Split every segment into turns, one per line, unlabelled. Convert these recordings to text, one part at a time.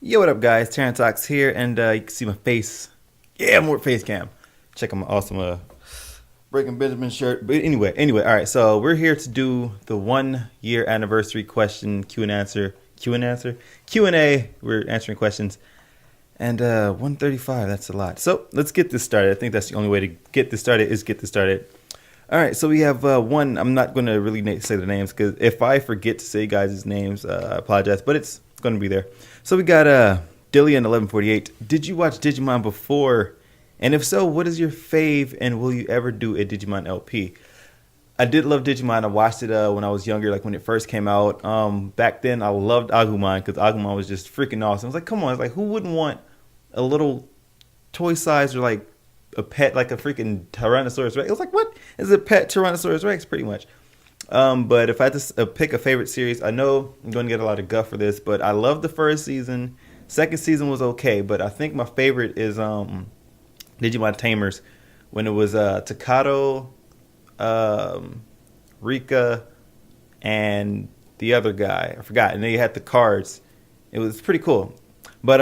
Yo, what up, guys? TTarantox here, and you can see my face. Yeah, more face cam. Check out my awesome Breaking Benjamin shirt. But anyway, all right. So we're here to do the 1 year anniversary question Q and answer, Q and A. We're answering questions, and 135. That's a lot. So let's get this started. I think that's the only way to get this started is get this started. All right, so we have one. I'm not going to really say the names because if I forget to say guys' names, I apologize, but it's going to be there. So we got Dillian1148. Did you watch Digimon before? And if so, what is your fave? And will you ever do a Digimon LP? I did love Digimon. I watched it when I was younger, like when it first came out. Back then, I loved Agumon because Agumon was just freaking awesome. I was like, come on, it's like who wouldn't want a little toy size or like a pet like a freaking Tyrannosaurus Rex? It was like, what is a pet Tyrannosaurus Rex, pretty much. But if I had to pick a favorite series, I know I'm going to get a lot of guff for this, but I loved the first season. Second season was okay, but I think my favorite is Digimon Tamers, when it was Takato, Rika, and the other guy. I forgot. And they had the cards. It was pretty cool. But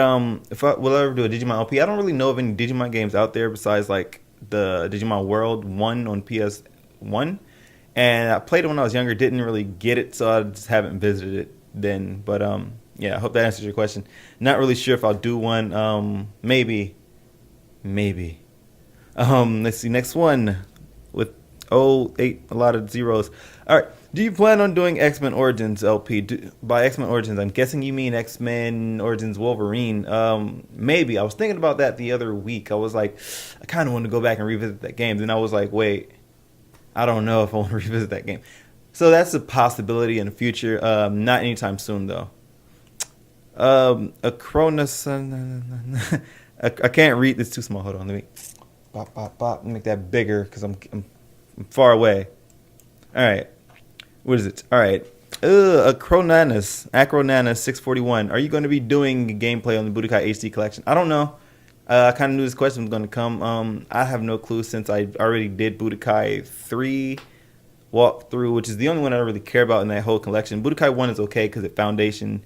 if I will ever do a Digimon LP, I don't really know of any Digimon games out there besides like the Digimon World 1 on PS1. And I played it when I was younger, didn't really get it, so I just haven't visited it then. But yeah, I hope that answers your question. Not really sure if I'll do one. Maybe. Let's see, next one with 8, a lot of zeros. All right. Do you plan on doing X-Men Origins LP? By X-Men Origins, I'm guessing you mean X-Men Origins Wolverine. Maybe. I was thinking about that the other week. I was like, I kind of want to go back and revisit that game. Then I was like, wait, I don't know if I want to revisit that game. So that's a possibility in the future. Not anytime soon, though. Acronis. I can't read. It's too small. Hold on. Let me pop. Make that bigger because I'm far away. All right. What is it? All right. Acronanas 641. Are you going to be doing gameplay on the Budokai HD collection? I don't know. I kind of knew this question was going to come. I have no clue since I already did Budokai 3 walkthrough, which is the only one I really care about in that whole collection. Budokai 1 is okay because it's Foundation.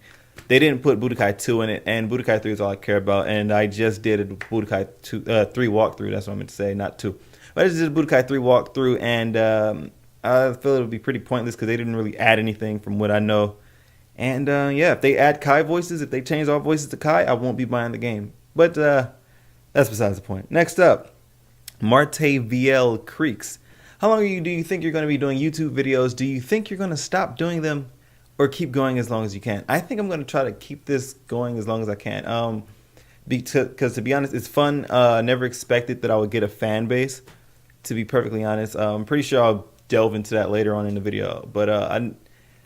They didn't put Budokai 2 in it, and Budokai 3 is all I care about. And I just did a Budokai 3 walkthrough. That's what I meant to say, not 2. But I just did a Budokai 3 walkthrough, and I feel it would be pretty pointless because they didn't really add anything from what I know. And yeah, if they add Kai voices, if they change all voices to Kai, I won't be buying the game. But that's besides the point. Next up, Marte VL Creeks. How long do you think you're going to be doing YouTube videos? Do you think you're going to stop doing them or keep going as long as you can? I think I'm going to try to keep this going as long as I can. Because to be honest, it's fun. Never expected that I would get a fan base, to be perfectly honest. I'm pretty sure I'll delve into that later on in the video. But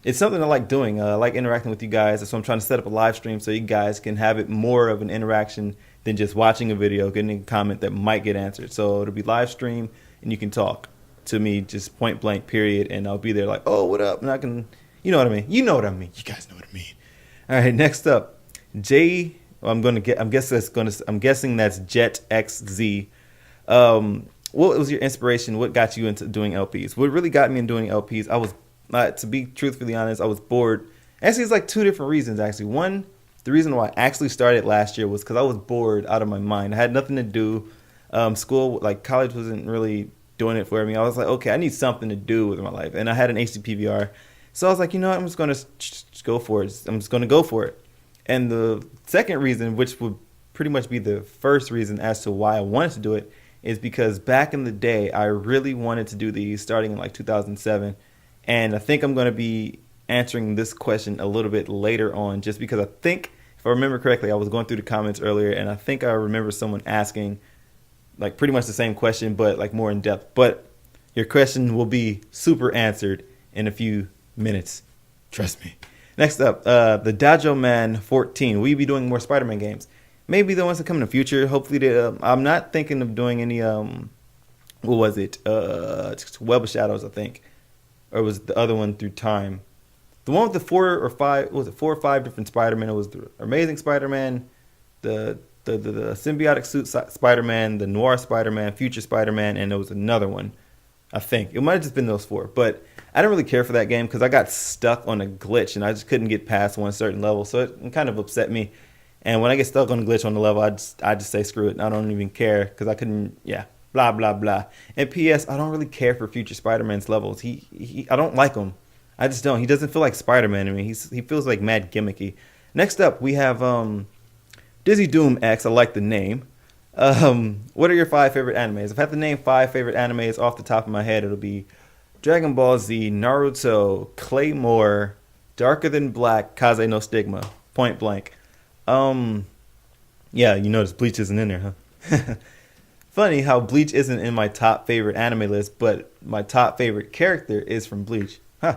it's something I like doing. I like interacting with you guys. So I'm trying to set up a live stream so you guys can have it more of an interaction than just watching a video, getting a comment that might get answered. So it'll be live stream and you can talk to me just point blank, period. And I'll be there like, oh, what up? And I can, you know what I mean? You know what I mean. You guys know what I mean. All right, next up, I'm guessing that's Jet XZ. What was your inspiration? What got you into doing LPs? What really got me into doing LPs? I was, to be truthfully honest, I was bored. Actually, it's like 2 different reasons, actually. One, the reason why I actually started last year was because I was bored out of my mind. I had nothing to do. School, like college wasn't really doing it for me. I was like, okay, I need something to do with my life. And I had an HDPVR. So I was like, you know what? I'm just going to go for it. I'm just going to go for it. And the second reason, which would pretty much be the first reason as to why I wanted to do it, is because back in the day, I really wanted to do these starting in like 2007. And I think I'm going to be answering this question a little bit later on, just because I think, if I remember correctly, I was going through the comments earlier, and I think I remember someone asking like pretty much the same question, but like more in depth. But your question will be super answered in a few minutes. Trust me. Next up, the Dajo Man 14. Will you be doing more Spider-Man games? Maybe the ones that come in the future. Hopefully, I'm not thinking of doing any. What was it? Web of Shadows, I think, or was it the other one through time? The one with the 4 or 5. Was it 4 or 5 different Spider-Man? It was the Amazing Spider-Man, the symbiotic suit Spider-Man, the Noir Spider-Man, Future Spider-Man, and there was another one. I think it might have just been those 4, but I didn't really care for that game because I got stuck on a glitch and I just couldn't get past one certain level, so it kind of upset me. And when I get stuck on a glitch on the level, I just say screw it. I don't even care because I couldn't. Yeah, blah blah blah. And P.S. I don't really care for future Spider-Man's levels. I don't like him. I just don't. He doesn't feel like Spider-Man to me. He feels like mad gimmicky. Next up, we have Dizzy Doom X. I like the name. What are your 5 favorite animes? If I have to name 5 favorite animes off the top of my head, it'll be Dragon Ball Z, Naruto, Claymore, Darker Than Black, Kaze no Stigma, point blank. Yeah, you notice Bleach isn't in there, huh? Funny how Bleach isn't in my top favorite anime list, but my top favorite character is from Bleach. Huh.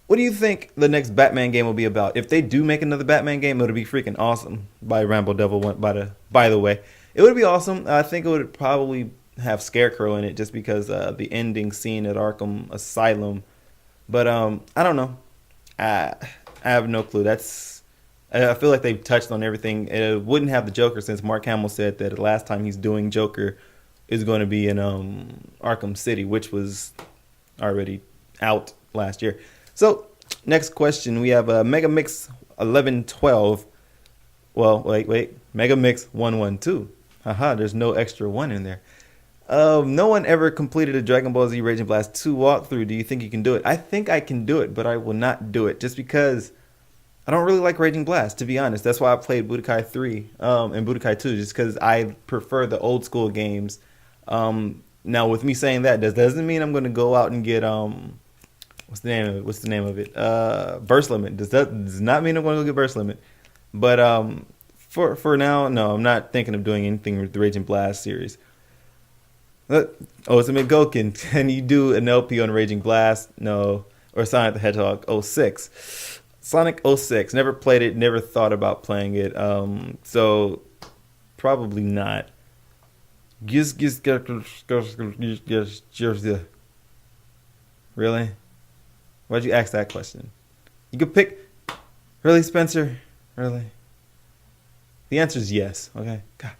What do you think the next Batman game will be about? If they do make another Batman game, it'll be freaking awesome. By Rambo Devil, by the way, it would be awesome. I think it would probably have Scarecrow in it, just because the ending scene at Arkham Asylum. But I don't know. I have no clue. I feel like they've touched on everything. It wouldn't have the Joker, since Mark Hamill said that the last time he's doing Joker is going to be in Arkham City, which was already out last year. So, next question, we have Mega Mix 1112. Well, wait. Mega Mix 112. Haha, there's no extra 1 in there. No one ever completed a Dragon Ball Z Raging Blast 2 walkthrough. Do you think you can do it? I think I can do it, but I will not do it just because I don't really like Raging Blast, to be honest. That's why I played Budokai 3 and Budokai 2, just because I prefer the old school games. Now, with me saying that, doesn't mean I'm going to go out and get what's the name of it? Burst Limit. Does not mean I'm going to go get Burst Limit. But for now, no, I'm not thinking of doing anything with the Raging Blast series. Ultimate Goken, can you do an LP on Raging Blast? No. Or Sonic the Hedgehog 06. Sonic 06. Never played it, never thought about playing it. So probably not. Really? Why'd you ask that question? You could pick. Really, Spencer? Really? The answer is yes. Okay. God.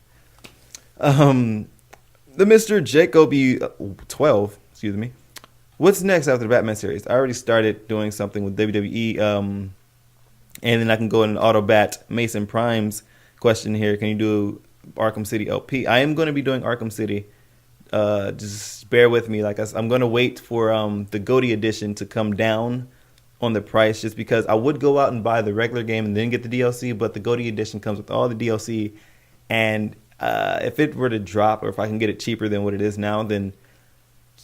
The Mr. Jacoby 12. Excuse me. What's next after the Batman series? I already started doing something with WWE. And then I can go in an Autobat Mason Prime's question here. Can you do Arkham City LP? I am going to be doing Arkham City. Just bear with me. I'm going to wait for the GOTY edition to come down on the price, just because I would go out and buy the regular game and then get the DLC, but the GOTY edition comes with all the DLC, and if it were to drop, or if I can get it cheaper than what it is now, then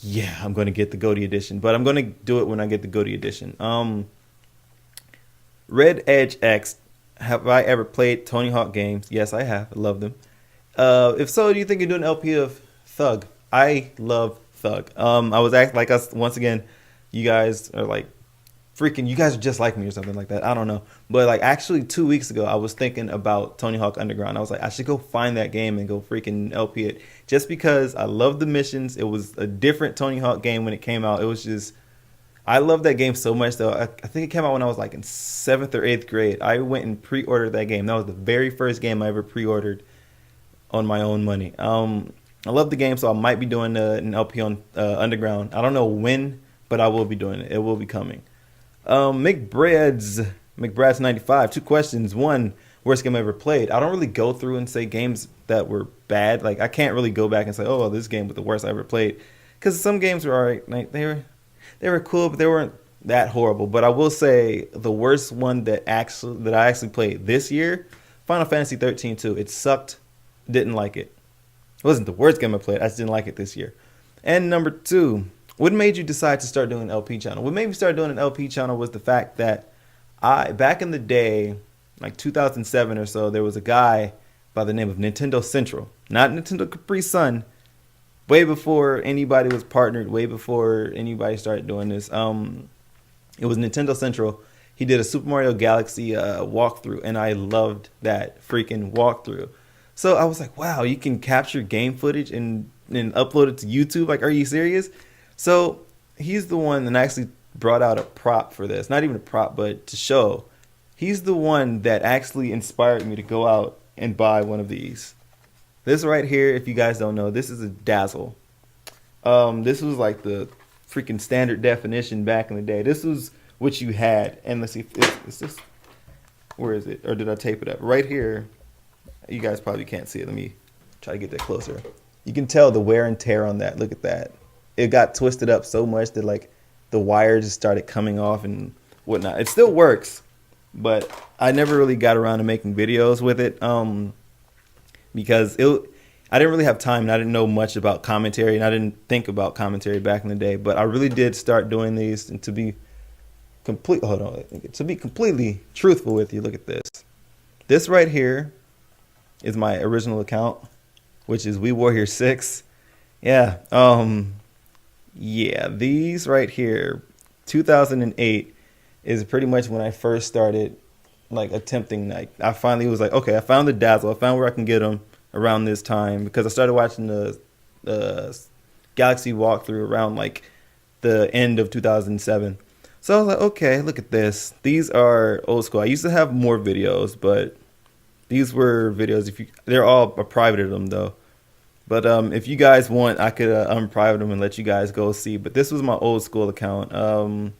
yeah, I'm going to get the GOTY edition. But I'm going to do it when I get the GOTY edition. Red Edge X. Have I ever played Tony Hawk games? Yes, I have. I love them. If so, do you think you're doing an LP of Thug? I love Thug. I was acting like us once again. You guys are like freaking. You guys are just like me or something like that. I don't know. But actually 2 weeks ago, I was thinking about Tony Hawk Underground. I was like, I should go find that game and go freaking LP it, just because I love the missions. It was a different Tony Hawk game when it came out. It was just. I love that game so much, though. I think it came out when I was in 7th or 8th grade. I went and pre-ordered that game. That was the very first game I ever pre-ordered on my own money. I love the game, so I might be doing an LP on Underground. I don't know when, but I will be doing it. It will be coming. McBrad's 95. 2 questions. 1, worst game I ever played. I don't really go through and say games that were bad. I can't really go back and say, oh, this game was the worst I ever played, because some games were alright. They were cool, but they weren't that horrible. But I will say the worst one that I actually played this year, Final Fantasy 13 2. It sucked. Didn't like it. It wasn't the worst game I played. I just didn't like it this year. And number 2, what made you decide to start doing an LP channel? What made me start doing an LP channel was the fact that back in the day, 2007 or so, there was a guy by the name of Nintendo Central, not Nintendo Capri Sun. Way before anybody was partnered, way before anybody started doing this. It was Nintendo Central. He did a Super Mario Galaxy walkthrough, and I loved that freaking walkthrough. So I was like, wow, you can capture game footage and upload it to YouTube? Are you serious? So he's the one that actually brought out a prop for this. Not even a prop, but to show. He's the one that actually inspired me to go out and buy one of these. This right here, if you guys don't know, this is a Dazzle. This was the freaking standard definition back in the day. This was what you had. And let's see, it's just, Where is it? Or did I tape it up? Right here. You guys probably can't see it. Let me try to get that closer. You can tell the wear and tear on that. Look at that. It got twisted up so much that like the wire just started coming off and whatnot. It still works, but I never really got around to making videos with it because I didn't really have time and I didn't know much about commentary and I didn't think about commentary back in the day. But I really did start doing these, and to be completely truthful with you, look at this. This right here is my original account, which is We Warrior 6. Yeah. Yeah, these right here, 2008 is pretty much when I first started like attempting. Like I finally was like, okay, I found the Dazzle. I found where I can get them around this time because I started watching the Galaxy walkthrough around like the end of 2007. So I was like, okay, look at this. These are old school. I used to have more videos, but these were videos. They're all private of them though. But if you guys want, I could unprivate them and let you guys go see. But this was my old school account.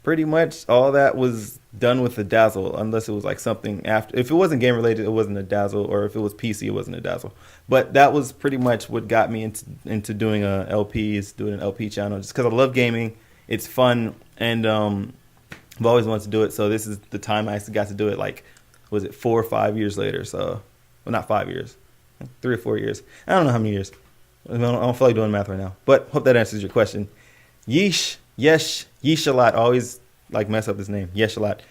Pretty much all that was done with the Dazzle, unless it was like something after. If it wasn't game related, it wasn't a Dazzle, or if it was PC, it wasn't a Dazzle. But that was pretty much what got me into doing an LP channel, just because I love gaming. It's fun, and I've always wanted to do it. So this is the time I actually got to do it. Like, was it 4 or 5 years later? So, well, not 5 years. 3 or 4 years. I don't know how many years. I don't feel like doing math right now. But hope that answers your question. Yeesh. Yesh. Yeesh a lot. I always like mess up his name. Yesh a lot.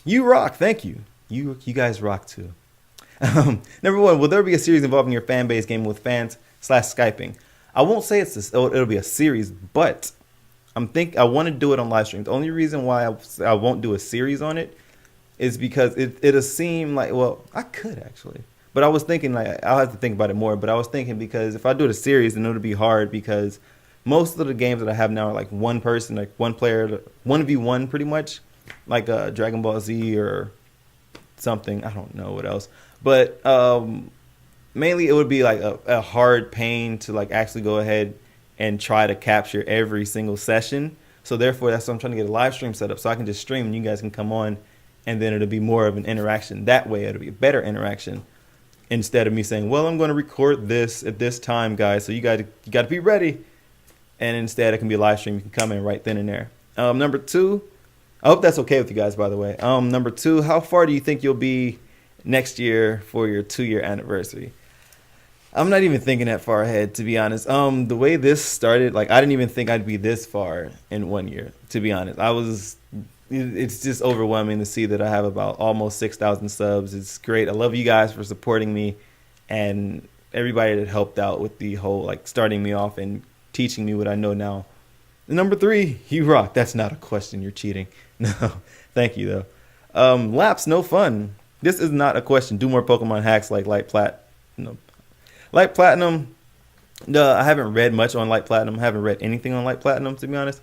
You rock. Thank you. You guys rock too. Number one, will there be a series involving your fan base gaming with fans / Skyping? I won't say it'll be a series, but I want to do it on live stream. The only reason why I won't do a series on it is because it'll seem like, well, I could actually. But I was thinking, like, I'll have to think about it more. But I was thinking because if I do it a series, then it'll be hard because most of the games that I have now are like one person, like one player, 1v1 pretty much, like Dragon Ball Z or something. I don't know what else. But mainly it would be like a hard pain to like actually go ahead and try to capture every single session. So therefore, that's why I'm trying to get a live stream set up so I can just stream and you guys can come on and then it'll be more of an interaction. That way, it'll be a better interaction. Instead of me saying, well, I'm going to record this at this time, guys, so you got to be ready. And instead, it can be a live stream. You can come in right then and there. Number 2, I hope that's okay with you guys, by the way. Number 2, how far do you think you'll be next year for your 2-year anniversary? I'm not even thinking that far ahead, to be honest. The way this started, like, I didn't even think I'd be this far in 1 year, to be honest. It's just overwhelming to see that I have about almost 6,000 subs. It's great. I love you guys for supporting me and everybody that helped out with the whole, like, starting me off and teaching me what I know now. And number 3, you rock. That's not a question. You're cheating. No, thank you, though. Laps, no fun. This is not a question. Do more Pokemon hacks like Light Platinum. Light Platinum, I haven't read much on Light Platinum. I haven't read anything on Light Platinum, to be honest.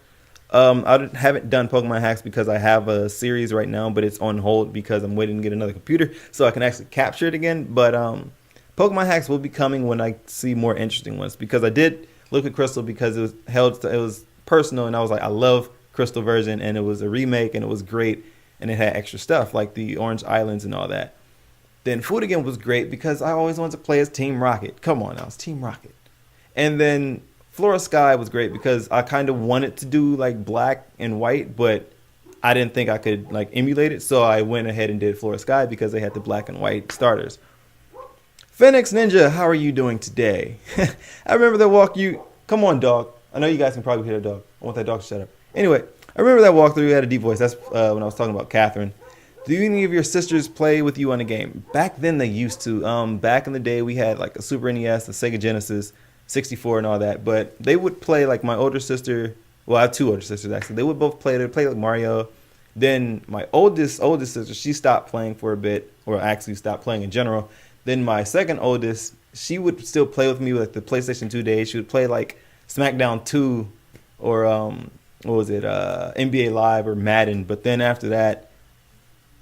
I haven't done Pokemon hacks because I have a series right now, but it's on hold because I'm waiting to get another computer so I can actually capture it again. But Pokemon hacks will be coming when I see more interesting ones because I did look at Crystal because it was personal and I was like, I love Crystal version and it was a remake and it was great and it had extra stuff like the Orange Islands and all that. Then Food Again was great because I always wanted to play as Team Rocket. Come on now, it's Team Rocket. And then Flora Sky was great because I kind of wanted to do like black and white, but I didn't think I could like emulate it. So I went ahead and did Flora Sky because they had the black and white starters. Phoenix Ninja, how are you doing today? I remember that come on, dog. I know you guys can probably hear the dog. I want that dog to shut up. Anyway, I remember that walkthrough. You had a deep voice. That's when I was talking about Catherine. Do any of your sisters play with you on a game? Back then they used to. Back in the day we had like a Super NES, a Sega Genesis, 64 and all that. But they would play like my older sister. Well, I have 2 older sisters actually. They would both play. They play like Mario. Then my oldest sister, she stopped playing for a bit, or actually stopped playing in general. Then my second oldest, she would still play with me with the PlayStation 2 days. She would play like SmackDown 2 or what was it, NBA Live or Madden. But then after that,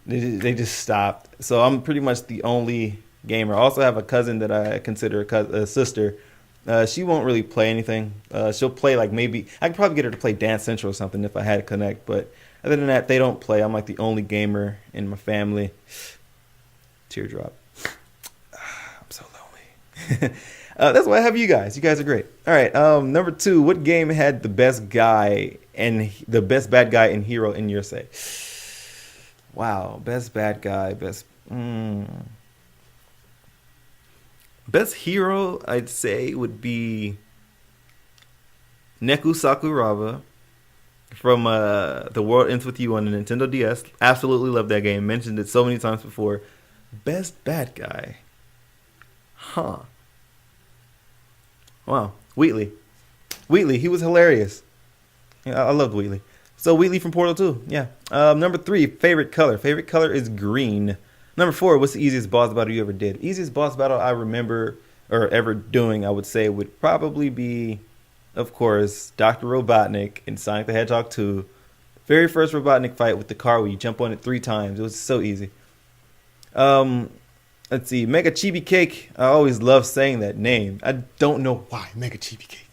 they just stopped. So I'm pretty much the only gamer. I also have a cousin that I consider a sister. She won't really play anything. She'll play like maybe I could probably get her to play Dance Central or something if I had to connect. But Other than that, they don't play. I'm like the only gamer in my family. Teardrop. I'm so lonely. That's why I have you guys. You guys are great. All right. Number 2. What game had the best guy and the best bad guy and hero in your say? Wow. Best bad guy. Best hero, I'd say, would be Neku Sakuraba from The World Ends With You on the Nintendo DS. Absolutely love that game. Mentioned it so many times before. Best bad guy. Huh. Wow. Wheatley. He was hilarious. Yeah, I loved Wheatley. So Wheatley from Portal 2. Yeah. Number 3, favorite color. Favorite color is green. Number 4, what's the easiest boss battle you ever did? Easiest boss battle I remember or ever doing, I would say, would probably be, of course, Dr. Robotnik in Sonic the Hedgehog 2. Very first Robotnik fight with the car where you jump on it 3 times. It was so easy. Let's see. Mega Chibi Cake. I always love saying that name. I don't know why. Mega Chibi Cake.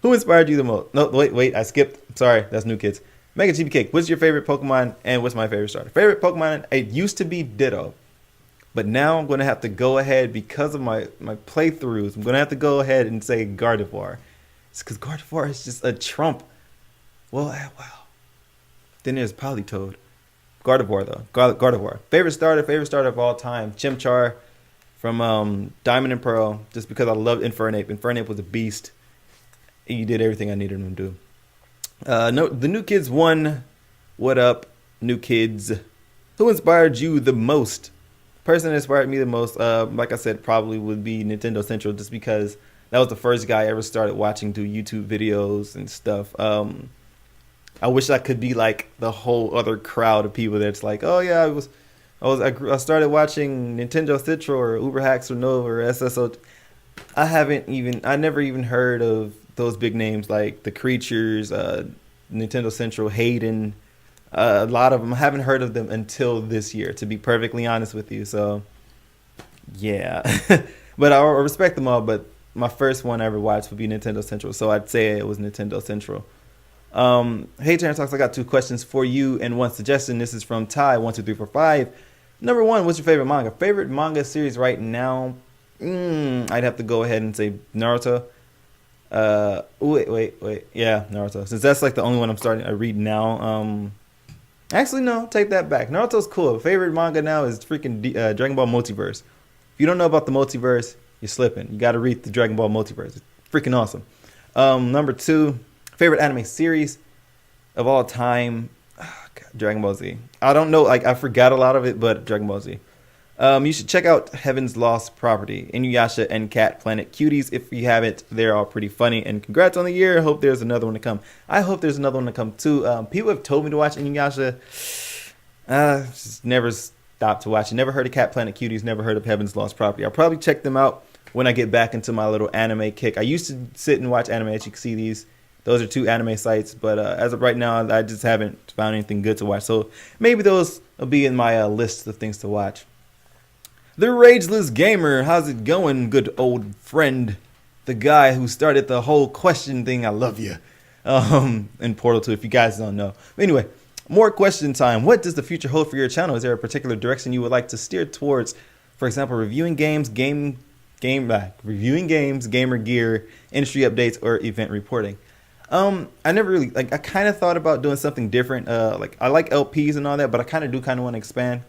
Who inspired you the most? No, wait. I skipped. Sorry. That's New Kids. Mega Chibi Cake. What's your favorite Pokemon and what's my favorite starter? Favorite Pokemon, it used to be Ditto. But now I'm going to have to go ahead because of my playthroughs. I'm going to have to go ahead and say Gardevoir. It's because Gardevoir is just a trump. Well, wow. Then there's Politoed. Gardevoir, though. Gardevoir. Favorite starter of all time. Chimchar from Diamond and Pearl. Just because I loved Infernape. Infernape was a beast. He did everything I needed him to do. The New Kids won. What up, New Kids? Who inspired you the most? Person that inspired me the most, like I said, probably would be Nintendo Central, just because that was the first guy I ever started watching do YouTube videos and stuff. I wish I could be like the whole other crowd of people that's like, oh yeah, I started watching Nintendo Central or Uber Hacks or Nova or SSO. I never even heard of those big names like The Creatures, Nintendo Central, Hayden. A lot of them, I haven't heard of them until this year, to be perfectly honest with you. So, yeah. But I respect them all, but my first one I ever watched would be Nintendo Central. So I'd say it was Nintendo Central. Hey, TTarantox, I got 2 questions for you and 1 suggestion. This is from Ty12345. Number 1, what's your favorite manga? Favorite manga series right now? I'd have to go ahead and say Naruto. Wait. Yeah, Naruto. Since that's like the only one I'm starting to read now. Actually, no, take that back. Naruto's cool. Favorite manga now is freaking Dragon Ball Multiverse. If you don't know about the multiverse, you're slipping. You got to read the Dragon Ball Multiverse. It's freaking awesome. Number 2, favorite anime series of all time. Oh, God, Dragon Ball Z. I don't know. Like, I forgot a lot of it, but Dragon Ball Z. You should check out Heaven's Lost Property, Inuyasha and Cat Planet Cuties. If you haven't, they're all pretty funny. And congrats on the year. I hope there's another one to come. I hope there's another one to come too. People have told me to watch Inuyasha. Just never stopped to watch it. Never heard of Cat Planet Cuties. Never heard of Heaven's Lost Property. I'll probably check them out when I get back into my little anime kick. I used to sit and watch anime. As you can see, those are 2 anime sites. But as of right now, I just haven't found anything good to watch. So maybe those will be in my list of things to watch. The Rageless Gamer, how's it going, good old friend? The guy who started the whole question thing, I love you. In Portal 2, if you guys don't know. Anyway, more question time. What does the future hold for your channel? Is there a particular direction you would like to steer towards? For example, reviewing games, reviewing games, gamer gear, industry updates, or event reporting. I never really, I kind of thought about doing something different. I like LPs and all that, but I kind of want to expand.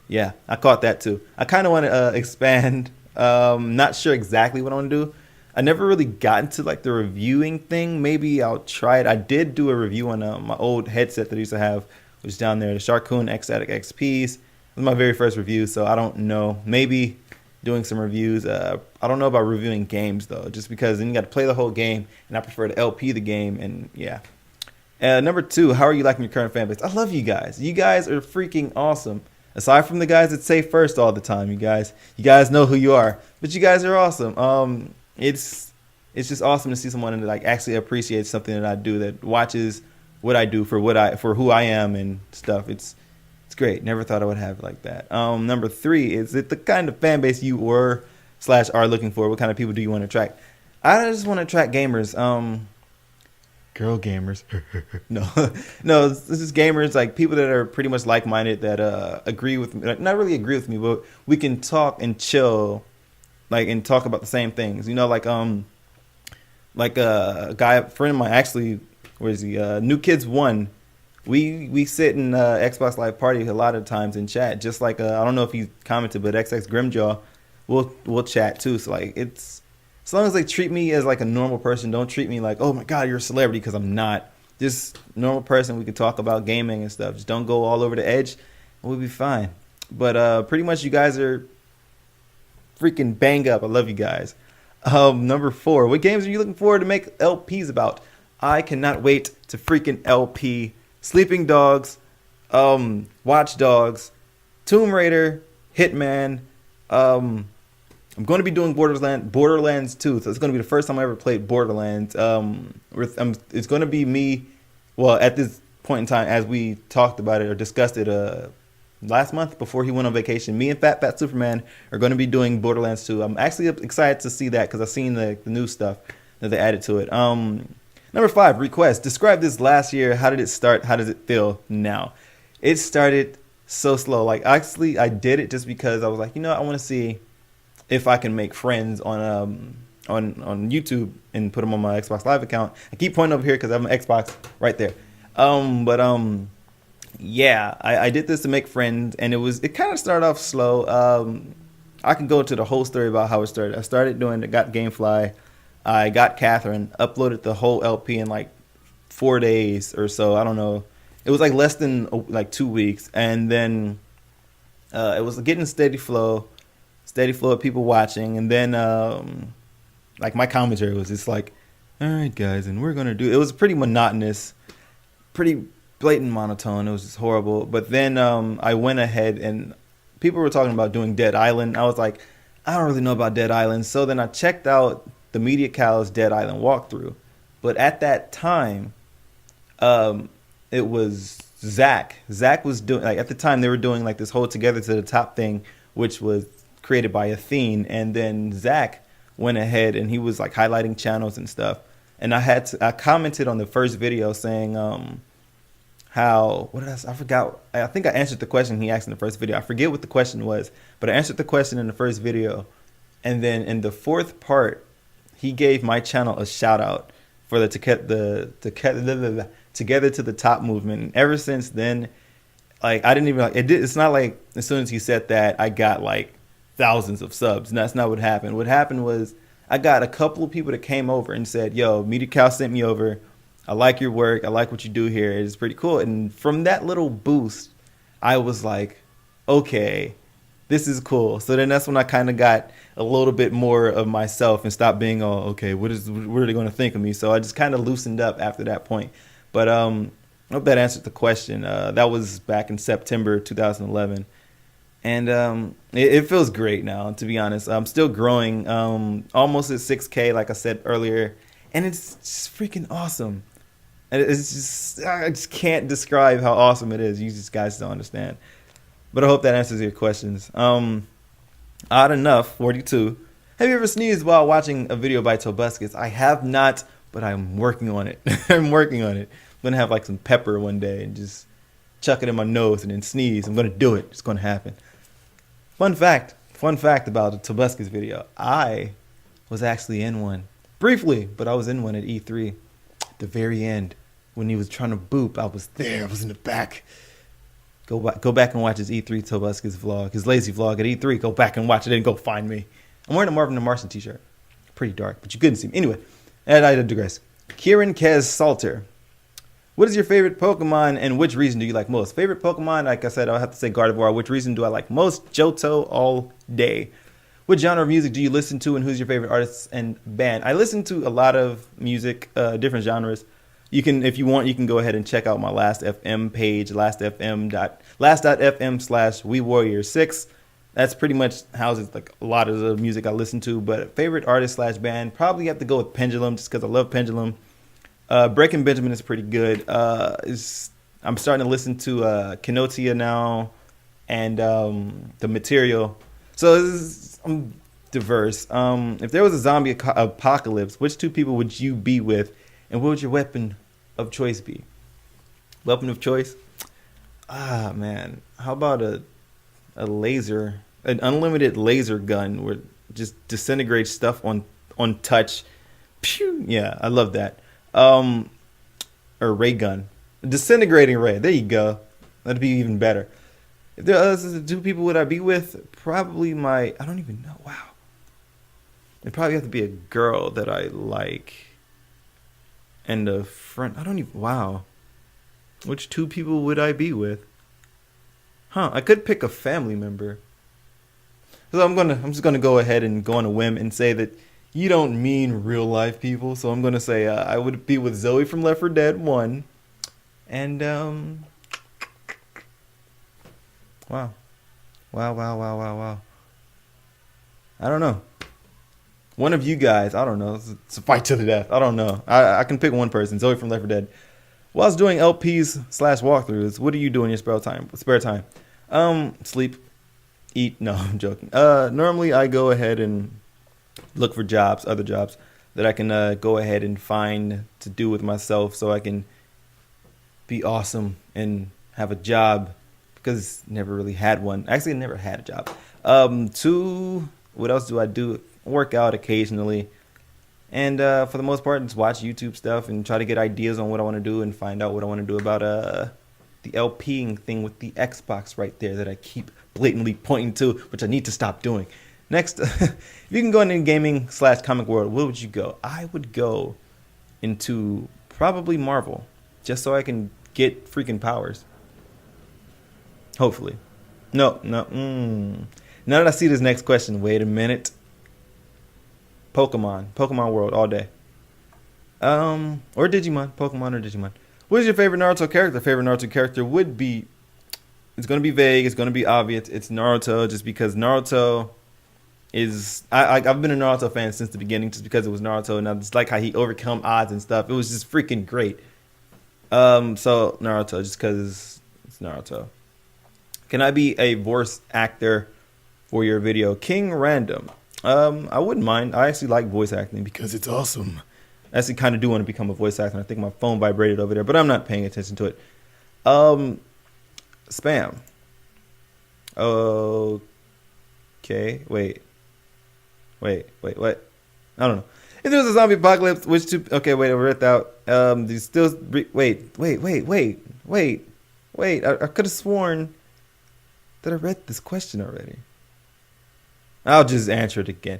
Yeah, I caught that too. I kind of want to expand. Not sure exactly what I want to do. I never really got into like the reviewing thing. Maybe I'll try it. I did do a review on my old headset that I used to have, which is down there, the Sharkoon X-Static XPs. It was my very first review, so I don't know. Maybe doing some reviews. I don't know about reviewing games though, just because then you got to play the whole game, and I prefer to LP the game, and yeah. Number 2, how are you liking your current fan base? I love you guys. You guys are freaking awesome. Aside from the guys that say first all the time, you guys know who you are, but you guys are awesome. It's just awesome to see someone that like actually appreciates something that I do, that watches what I do for who I am and stuff. It's great. Never thought I would have it like that. Number 3, is it the kind of fan base you are looking for? What kind of people do you want to attract? I just want to attract gamers. Girl gamers. No, no, this is gamers, like people that are pretty much like-minded that agree with me. Like, not really agree with me, but we can talk and chill, like, and talk about the same things. You know, like a guy, a friend of mine, actually, where is he? New Kids One. We sit in Xbox Live Party a lot of times and chat. Just like I don't know if he commented, but XX Grimjaw, we'll chat too. So like it's as long as they treat me as like a normal person, don't treat me like, oh my god, you're a celebrity, because I'm not. Just normal person. We can talk about gaming and stuff. Just don't go all over the edge, and we'll be fine. But pretty much you guys are freaking bang up. I love you guys. Number 4. What games are you looking forward to make LPs about? I cannot wait to freaking LP Sleeping Dogs, Watch Dogs, Tomb Raider, Hitman. I'm going to be doing Borderlands 2. So it's going to be the first time I ever played Borderlands. It's going to be me. Well, at this point in time, as we talked about it or discussed it last month before he went on vacation, me and Fat Superman are going to be doing Borderlands 2. I'm actually excited to see that because I've seen the new stuff that they added to it. Number 5, request. Describe this last year. How did it start? How does it feel now? It started so slow. Like, actually, I did it just because I was like, I want to see if I can make friends on YouTube and put them on my Xbox Live account. I keep pointing over here because I have my Xbox right there. Yeah, I did this to make friends, and it kind of started off slow. I can go to the whole story about how it started. I started doing the Got Gamefly. I got Catherine, uploaded the whole LP in like 4 days or so. I don't know. It was like less than like 2 weeks, and then it was getting steady flow of people watching, and then like my commentary was just like, all right guys, and we're gonna do it was pretty monotonous, pretty blatant monotone. It was just horrible. But then I went ahead and people were talking about doing Dead Island. I was like, I don't really know about Dead Island. So then I checked out the Media Cows Dead Island walkthrough. But at that time, it was Zach was doing, like, at the time they were doing like this whole Together to the Top thing, which was created by Athene. And then Zach went ahead and he was like highlighting channels and stuff. And I commented on the first video saying, I forgot. I think I answered the question he asked in the first video. I forget what the question was, but I answered the question in the first video. And then in the fourth part, he gave my channel a shout out for the Together to the Top movement. And ever since then, like, I didn't even like it. It's not like as soon as he said that, I got like thousands of subs. And that's not what happened. What happened was I got a couple of people that came over and said, yo, Media Cow sent me over. I like your work. I like what you do here. It's pretty cool. And from that little boost, I was like, okay, this is cool. So then that's when I kind of got a little bit more of myself and stopped being all, okay, what are they going to think of me? So I just kind of loosened up after that point. But I hope that answered the question. That was back in September 2011. And it feels great now, to be honest. I'm still growing, almost at 6K, like I said earlier. And it's just freaking awesome. And it's just, I just can't describe how awesome it is. You just guys don't understand. But I hope that answers your questions. Odd enough, 42. Have you ever sneezed while watching a video by Tobuscus? I have not, but I'm working on it. I'm working on it. I'm going to have like some pepper one day and just chuck it in my nose and then sneeze. I'm going to do it. It's going to happen. Fun fact about the Tobuscus video. I was actually in one. Briefly, but I was in one at E3. At the very end, when he was trying to boop, I was there. I was in the back. Go back and watch his E3 Tobuscus vlog, his lazy vlog at E3. Go back and watch it and go find me. I'm wearing a Marvin the Martian t-shirt. Pretty dark, but you couldn't see me. Anyway, and I digress. Kieran Kez Salter. What is your favorite Pokemon and which reason do you like most? Favorite Pokemon, like I said, I'll have to say Gardevoir. Which reason do I like most? Johto all day. What genre of music do you listen to and who's your favorite artist and band? I listen to a lot of music, different genres. You can, if you want, you can go ahead and check out my Last FM page, last.fm/WeWarrior6. That's pretty much houses like a lot of the music I listen to. But favorite artist / band, probably have to go with Pendulum just because I love Pendulum. Breaking Benjamin is pretty good. I'm starting to listen to Kenotia now and The Material. So I'm diverse. If there was a zombie apocalypse, which two people would you be with, and what would your weapon of choice be? Weapon of choice? Ah, man. How about a laser, an unlimited laser gun where it just disintegrates stuff on touch? Pew! Yeah, I love that. Or ray gun. Disintegrating ray. There you go. That'd be even better. If there are two people would I be with, probably I don't even know. Wow. It'd probably have to be a girl that I like. And a friend. I don't even, wow. Which two people would I be with? Huh, I could pick a family member. So I'm just gonna go ahead and go on a whim and say that you don't mean real life people. So I'm gonna say I would be with Zoe from Left 4 Dead 1. And wow. Wow. I don't know. One of you guys, I don't know. It's a fight to the death. I don't know. I can pick one person, Zoe from Left 4 Dead. While I was doing LPs/walkthroughs, what do you do in your spare time? Sleep, eat. No, I'm joking. Normally I go ahead and look for other jobs that I can go ahead and find to do with myself so I can be awesome and have a job, because never really had one. Actually, I never had a job. Two, what else do I do? Work out occasionally. And for the most part, just watch YouTube stuff and try to get ideas on what I want to do and find out what I want to do about the LPing thing with the Xbox right there that I keep blatantly pointing to, which I need to stop doing. Next, if you can go into gaming/comic world, where would you go? I would go into probably Marvel, just so I can get freaking powers. Hopefully. No. Now that I see this next question, wait a minute. Pokemon world all day. Or Digimon. Pokemon or Digimon. What is your favorite Naruto character? Favorite Naruto character would be, it's going to be vague, it's going to be obvious. It's Naruto, just because Naruto is, I've been a Naruto fan since the beginning, just because it was Naruto, and I just like how he overcome odds and stuff. It was just freaking great. So Naruto, just because it's Naruto. Can I be a voice actor for your video? King Random. I wouldn't mind. I actually like voice acting because it's awesome. I actually kind of do want to become a voice actor. I think my phone vibrated over there, but I'm not paying attention to it. Spam. Okay. Wait. What? I don't know. If there was a zombie apocalypse, which two? Okay, wait. I read out. These still. Wait. I could have sworn that I read this question already. I'll just answer it again.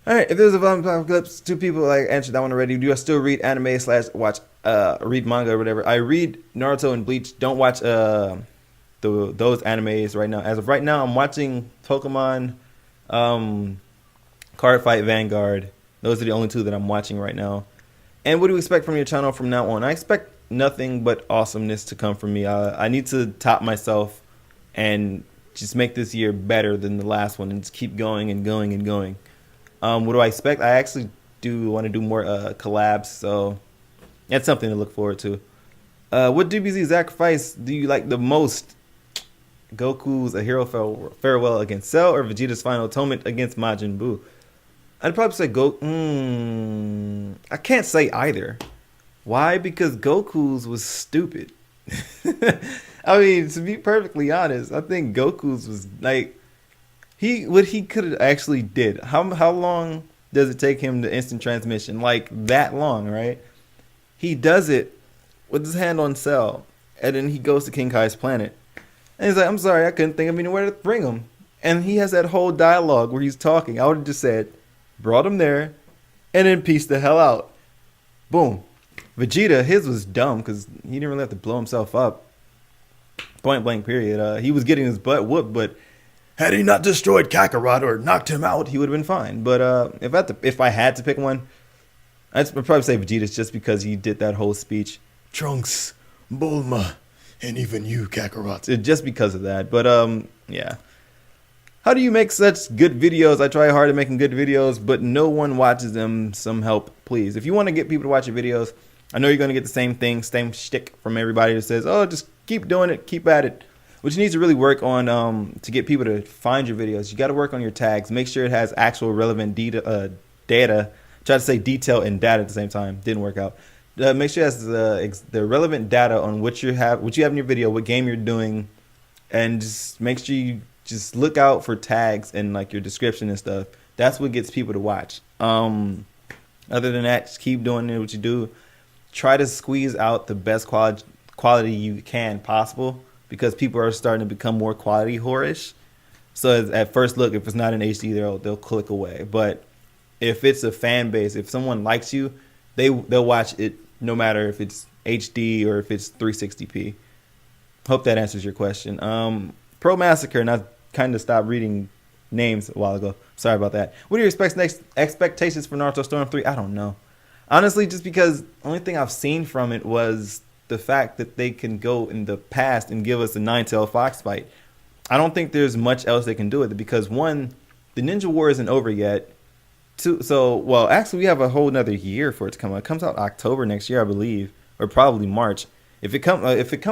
All right. If there's a zombie apocalypse, two people like answered that one already. Do I still read anime / watch read manga or whatever? I read Naruto and Bleach. Don't watch those animes right now. As of right now, I'm watching Pokemon, Cardfight Vanguard. Those are the only two that I'm watching right now. And what do you expect from your channel from now on? I expect nothing but awesomeness to come from me. I need to top myself and just make this year better than the last one and just keep going and going and going. What do I expect? I actually do want to do more collabs, so that's something to look forward to. What DBZ sacrifice do you like the most? Goku's A Hero Farewell against Cell, or Vegeta's Final Atonement against Majin Buu? I'd probably say I can't say either. Why? Because Goku's was stupid. I mean, to be perfectly honest, I think Goku's was like what he could have actually did. How long does it take him to instant transmission? Like that long, right? He does it with his hand on Cell, and then he goes to King Kai's planet, and he's like, "I'm sorry, I couldn't think of anywhere to bring him." And he has that whole dialogue where he's talking. I would have just said, brought him there, and then peace the hell out. Boom. Vegeta, his was dumb because he didn't really have to blow himself up. Point blank period. He was getting his butt whooped, but had he not destroyed Kakarot or knocked him out, he would have been fine. But if I had to pick one, I'd probably say Vegeta's, just because he did that whole speech. Trunks, Bulma, and even you, Kakarot. Just because of that. But yeah. How do you make such good videos? I try hard at making good videos, but no one watches them. Some help, please. If you want to get people to watch your videos, I know you're going to get the same thing, same shtick from everybody that says, oh, just keep doing it, keep at it. What you need to really work on to get people to find your videos, you got to work on your tags. Make sure it has actual relevant data. Try to say detail and data at the same time. Didn't work out. Make sure it has the relevant data on what you have in your video, what game you're doing, and just make sure you just look out for tags and like your description and stuff. That's what gets people to watch. Other than that, just keep doing what you do. Try to squeeze out the best quality you can possible, because people are starting to become more quality whorish. So at first look, if it's not in HD, they'll click away. But if it's a fan base, if someone likes you, they'll watch it no matter if it's HD or if it's 360p. Hope that answers your question. Pro Massacre, and I kind of stopped reading names a while ago. Sorry about that. What are your expectations for Naruto Storm 3? I don't know. Honestly, just because the only thing I've seen from it was the fact that they can go in the past and give us a Nine-Tailed Fox fight. I don't think there's much else they can do with it, because one, the Ninja War isn't over yet. Two, well, actually we have a whole another year for it to come out. It comes out October next year, I believe, or probably March. If it comes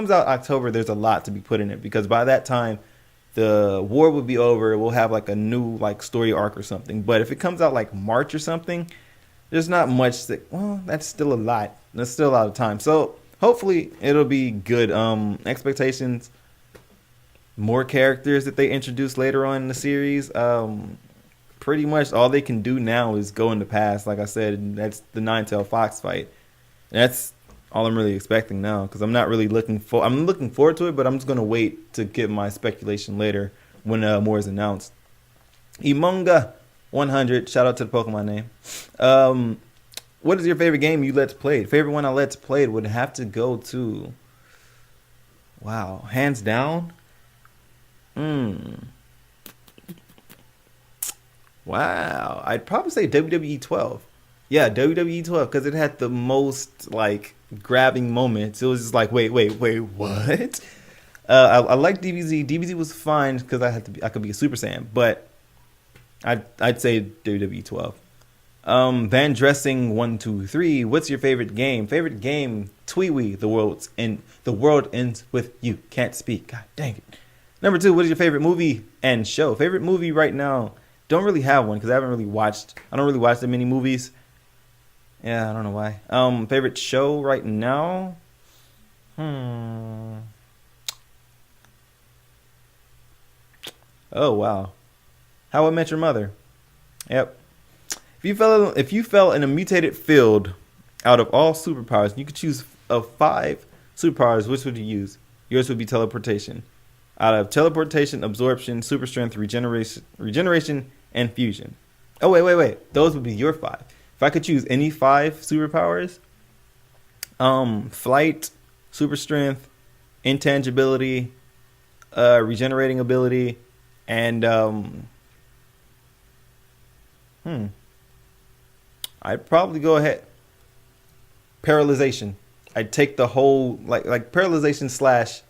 out October, there's a lot to be put in it, because by that time the war will be over. We'll have like a new like story arc or something. But if it comes out like March or something, there's not much that's still a lot. That's still a lot of time. So hopefully it'll be good. Expectations, more characters that they introduce later on in the series. Pretty much all they can do now is go in the past. Like I said, that's the Nine-Tailed Fox fight. That's all I'm really expecting now, because I'm not really I'm looking forward to it, but I'm just gonna wait to get my speculation later when more is announced. Imunga 100, shout out to the Pokemon name. What is your favorite game you let's played? Favorite one I let's played would have to go to, wow, hands down. Wow, I'd probably say WWE 12. Yeah, WWE 12, because it had the most like grabbing moments. It was just like, wait, what? I like DBZ. DBZ was fine because I could be a Super Saiyan, but I'd say WWE 12. Van Dressing 123. What's your favorite game? Favorite game? Tweewee. The world ends with you. Can't speak. God dang it. Number 2. What is your favorite movie and show? Favorite movie right now? Don't really have one because I don't really watch that many movies. Yeah, I don't know why. Favorite show right now? Oh wow. How I Met Your Mother. Yep. If you fell in a mutated field out of all superpowers, you could choose of 5 superpowers, which would you use? Yours would be teleportation. Out of teleportation, absorption, super strength, regeneration, and fusion. Oh wait. Those would be your 5. If I could choose any 5 superpowers, flight, super strength, intangibility, regenerating ability, and I'd probably go ahead. Paralyzation. I'd take the whole like paralyzation slash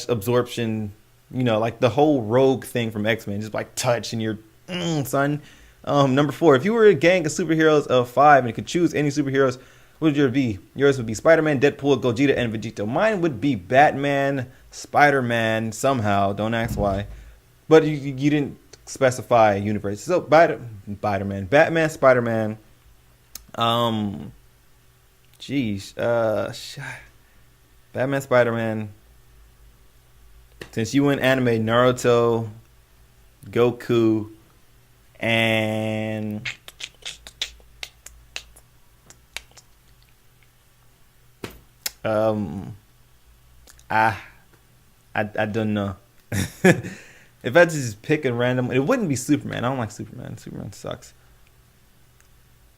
absorption. You know, like the whole rogue thing from X-Men, just like touch and you're son. Number 4. If you were a gang of superheroes of 5 and could choose any superheroes, what would yours be? Yours would be Spider-Man, Deadpool, Gogeta, and Vegeta. Mine would be Batman, Spider-Man, somehow. Don't ask why. But you didn't specify universe. So Batman, Spider-Man. Batman, Spider-Man. Since you went anime, Naruto, Goku, and I don't know. If I just pick a random, it wouldn't be Superman. I don't like Superman. Superman sucks.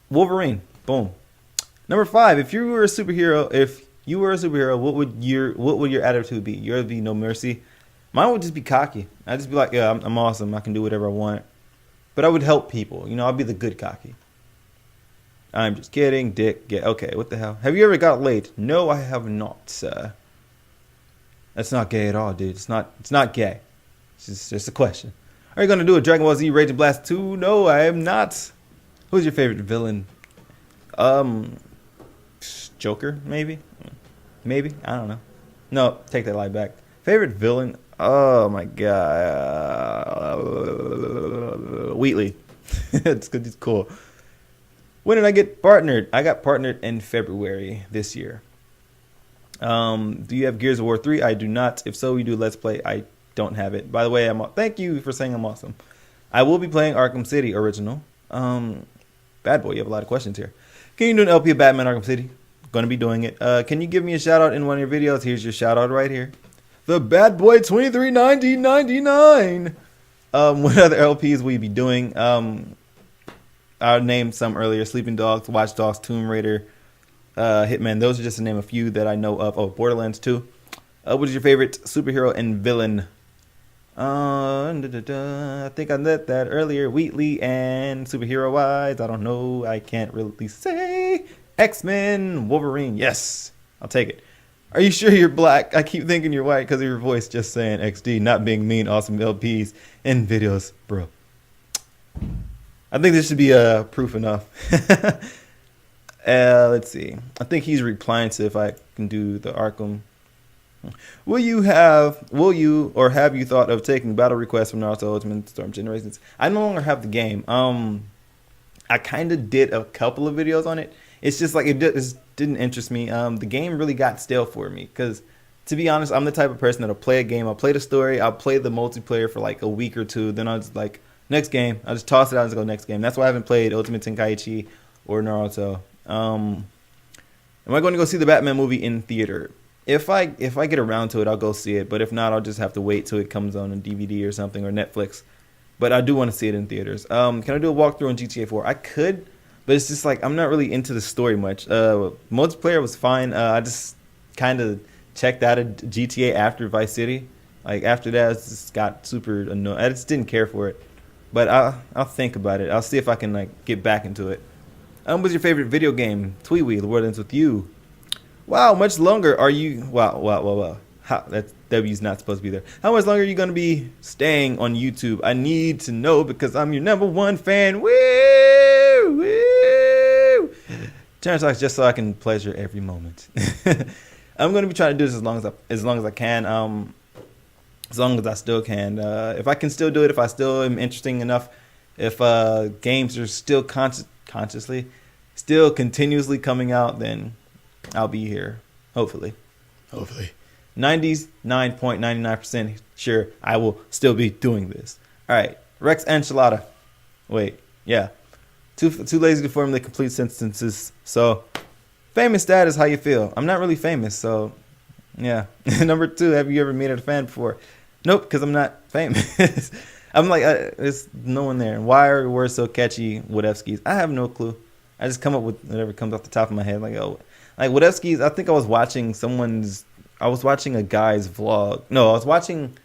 Wolverine. Boom. Number 5. If you were a superhero, what would your attitude be? Yours would be no mercy. Mine would just be cocky. I'd just be like, yeah, I'm awesome. I can do whatever I want. But I would help people. You know, I'd be the good cocky. I'm just kidding. Dick. Yeah, okay, what the hell? Have you ever got laid? No, I have not, sir. That's not gay at all, dude. It's not gay. It's just a question. Are you going to do a Dragon Ball Z Rage and Blast 2? No, I am not. Who's your favorite villain? Joker, maybe? Maybe? I don't know. No, take that lie back. Favorite villain? Oh, my God. Wheatley. It's good. It's cool. When did I get partnered? I got partnered in February this year. Do you have Gears of War 3? I do not. If so, we do Let's Play. I don't have it. By the way, thank you for saying I'm awesome. I will be playing Arkham City original. Bad boy, you have a lot of questions here. Can you do an LP of Batman Arkham City? Going to be doing it. Can you give me a shout out in one of your videos? Here's your shout out right here. The Bad Boy 239099. What other LPs will you be doing? I named some earlier: Sleeping Dogs, Watch Dogs, Tomb Raider, Hitman. Those are just to name a few that I know of. Oh, Borderlands 2. What is your favorite superhero and villain? I think I said that earlier. Wheatley and superhero wise, I don't know. I can't really say. X-Men, Wolverine. Yes, I'll take it. Are you sure you're black? I keep thinking you're white because of your voice. Just saying. XD, not being mean. Awesome LPs and videos, bro. I think this should be proof enough. Let's see. I think he's replying to if I can do the Arkham. Will you or have you thought of taking battle requests from Naruto Ultimate Storm Generations? I no longer have the game. I kind of did a couple of videos on it. It's just like it just didn't interest me. The game really got stale for me because, to be honest, I'm the type of person that'll play a game. I'll play the story. I'll play the multiplayer for like a week or two. Then I'll just like, next game. I'll just toss it out and just go next game. That's why I haven't played Ultimate Tenkaichi or Naruto. Am I going to go see the Batman movie in theater? If I get around to it, I'll go see it. But if not, I'll just have to wait till it comes on DVD or something, or Netflix. But I do want to see it in theaters. Can I do a walkthrough on GTA 4? I could, but it's just like I'm not really into the story much. Multiplayer was fine. I just kind of checked out of GTA after Vice City. Like after that, it just got super annoying. I just didn't care for it. But I'll think about it. I'll see if I can like get back into it. What's your favorite video game? Tweewee, the world ends with you. Wow, much longer are you? Wow. That W's not supposed to be there. How much longer are you going to be staying on YouTube? I need to know because I'm your #1 fan. Woo! TTarantox, just so I can pleasure every moment. I'm going to be trying to do this as long as I can. As long as I still can. If I can still do it, if I still am interesting enough, if games are still continuously coming out, then I'll be here. Hopefully. 99.99% sure I will still be doing this. All right. Rex Enchilada. Wait. Yeah. Too lazy to formulate complete sentences. So, famous status, how you feel? I'm not really famous, so yeah. Number 2, have you ever made a fan before? Nope, because I'm not famous. I'm like, there's no one there. Why are words so catchy, Whatevskis? I have no clue. I just come up with whatever comes off the top of my head. Like Whatevskis, I think I was watching a guy's vlog. No, I was watching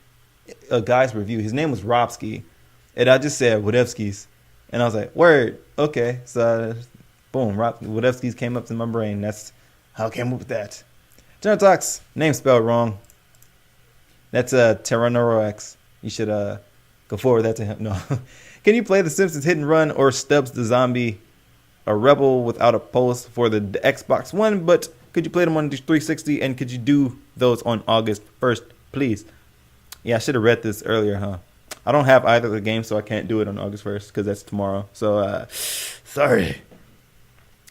a guy's review. His name was Robski. And I just said Whatevskis. And I was like, word, okay. So, boom, Whatevskis came up to my brain. That's how I came up with that. TTarantox, name spelled wrong. That's TTarantox. You should go forward that to him. No. Can you play The Simpsons Hit and Run or Stubbs the Zombie? A rebel without a pulse for the Xbox One, but could you play them on the 360 and could you do those on August 1st, please? Yeah, I should have read this earlier, huh? I don't have either of the games, so I can't do it on August 1st because that's tomorrow. So, sorry.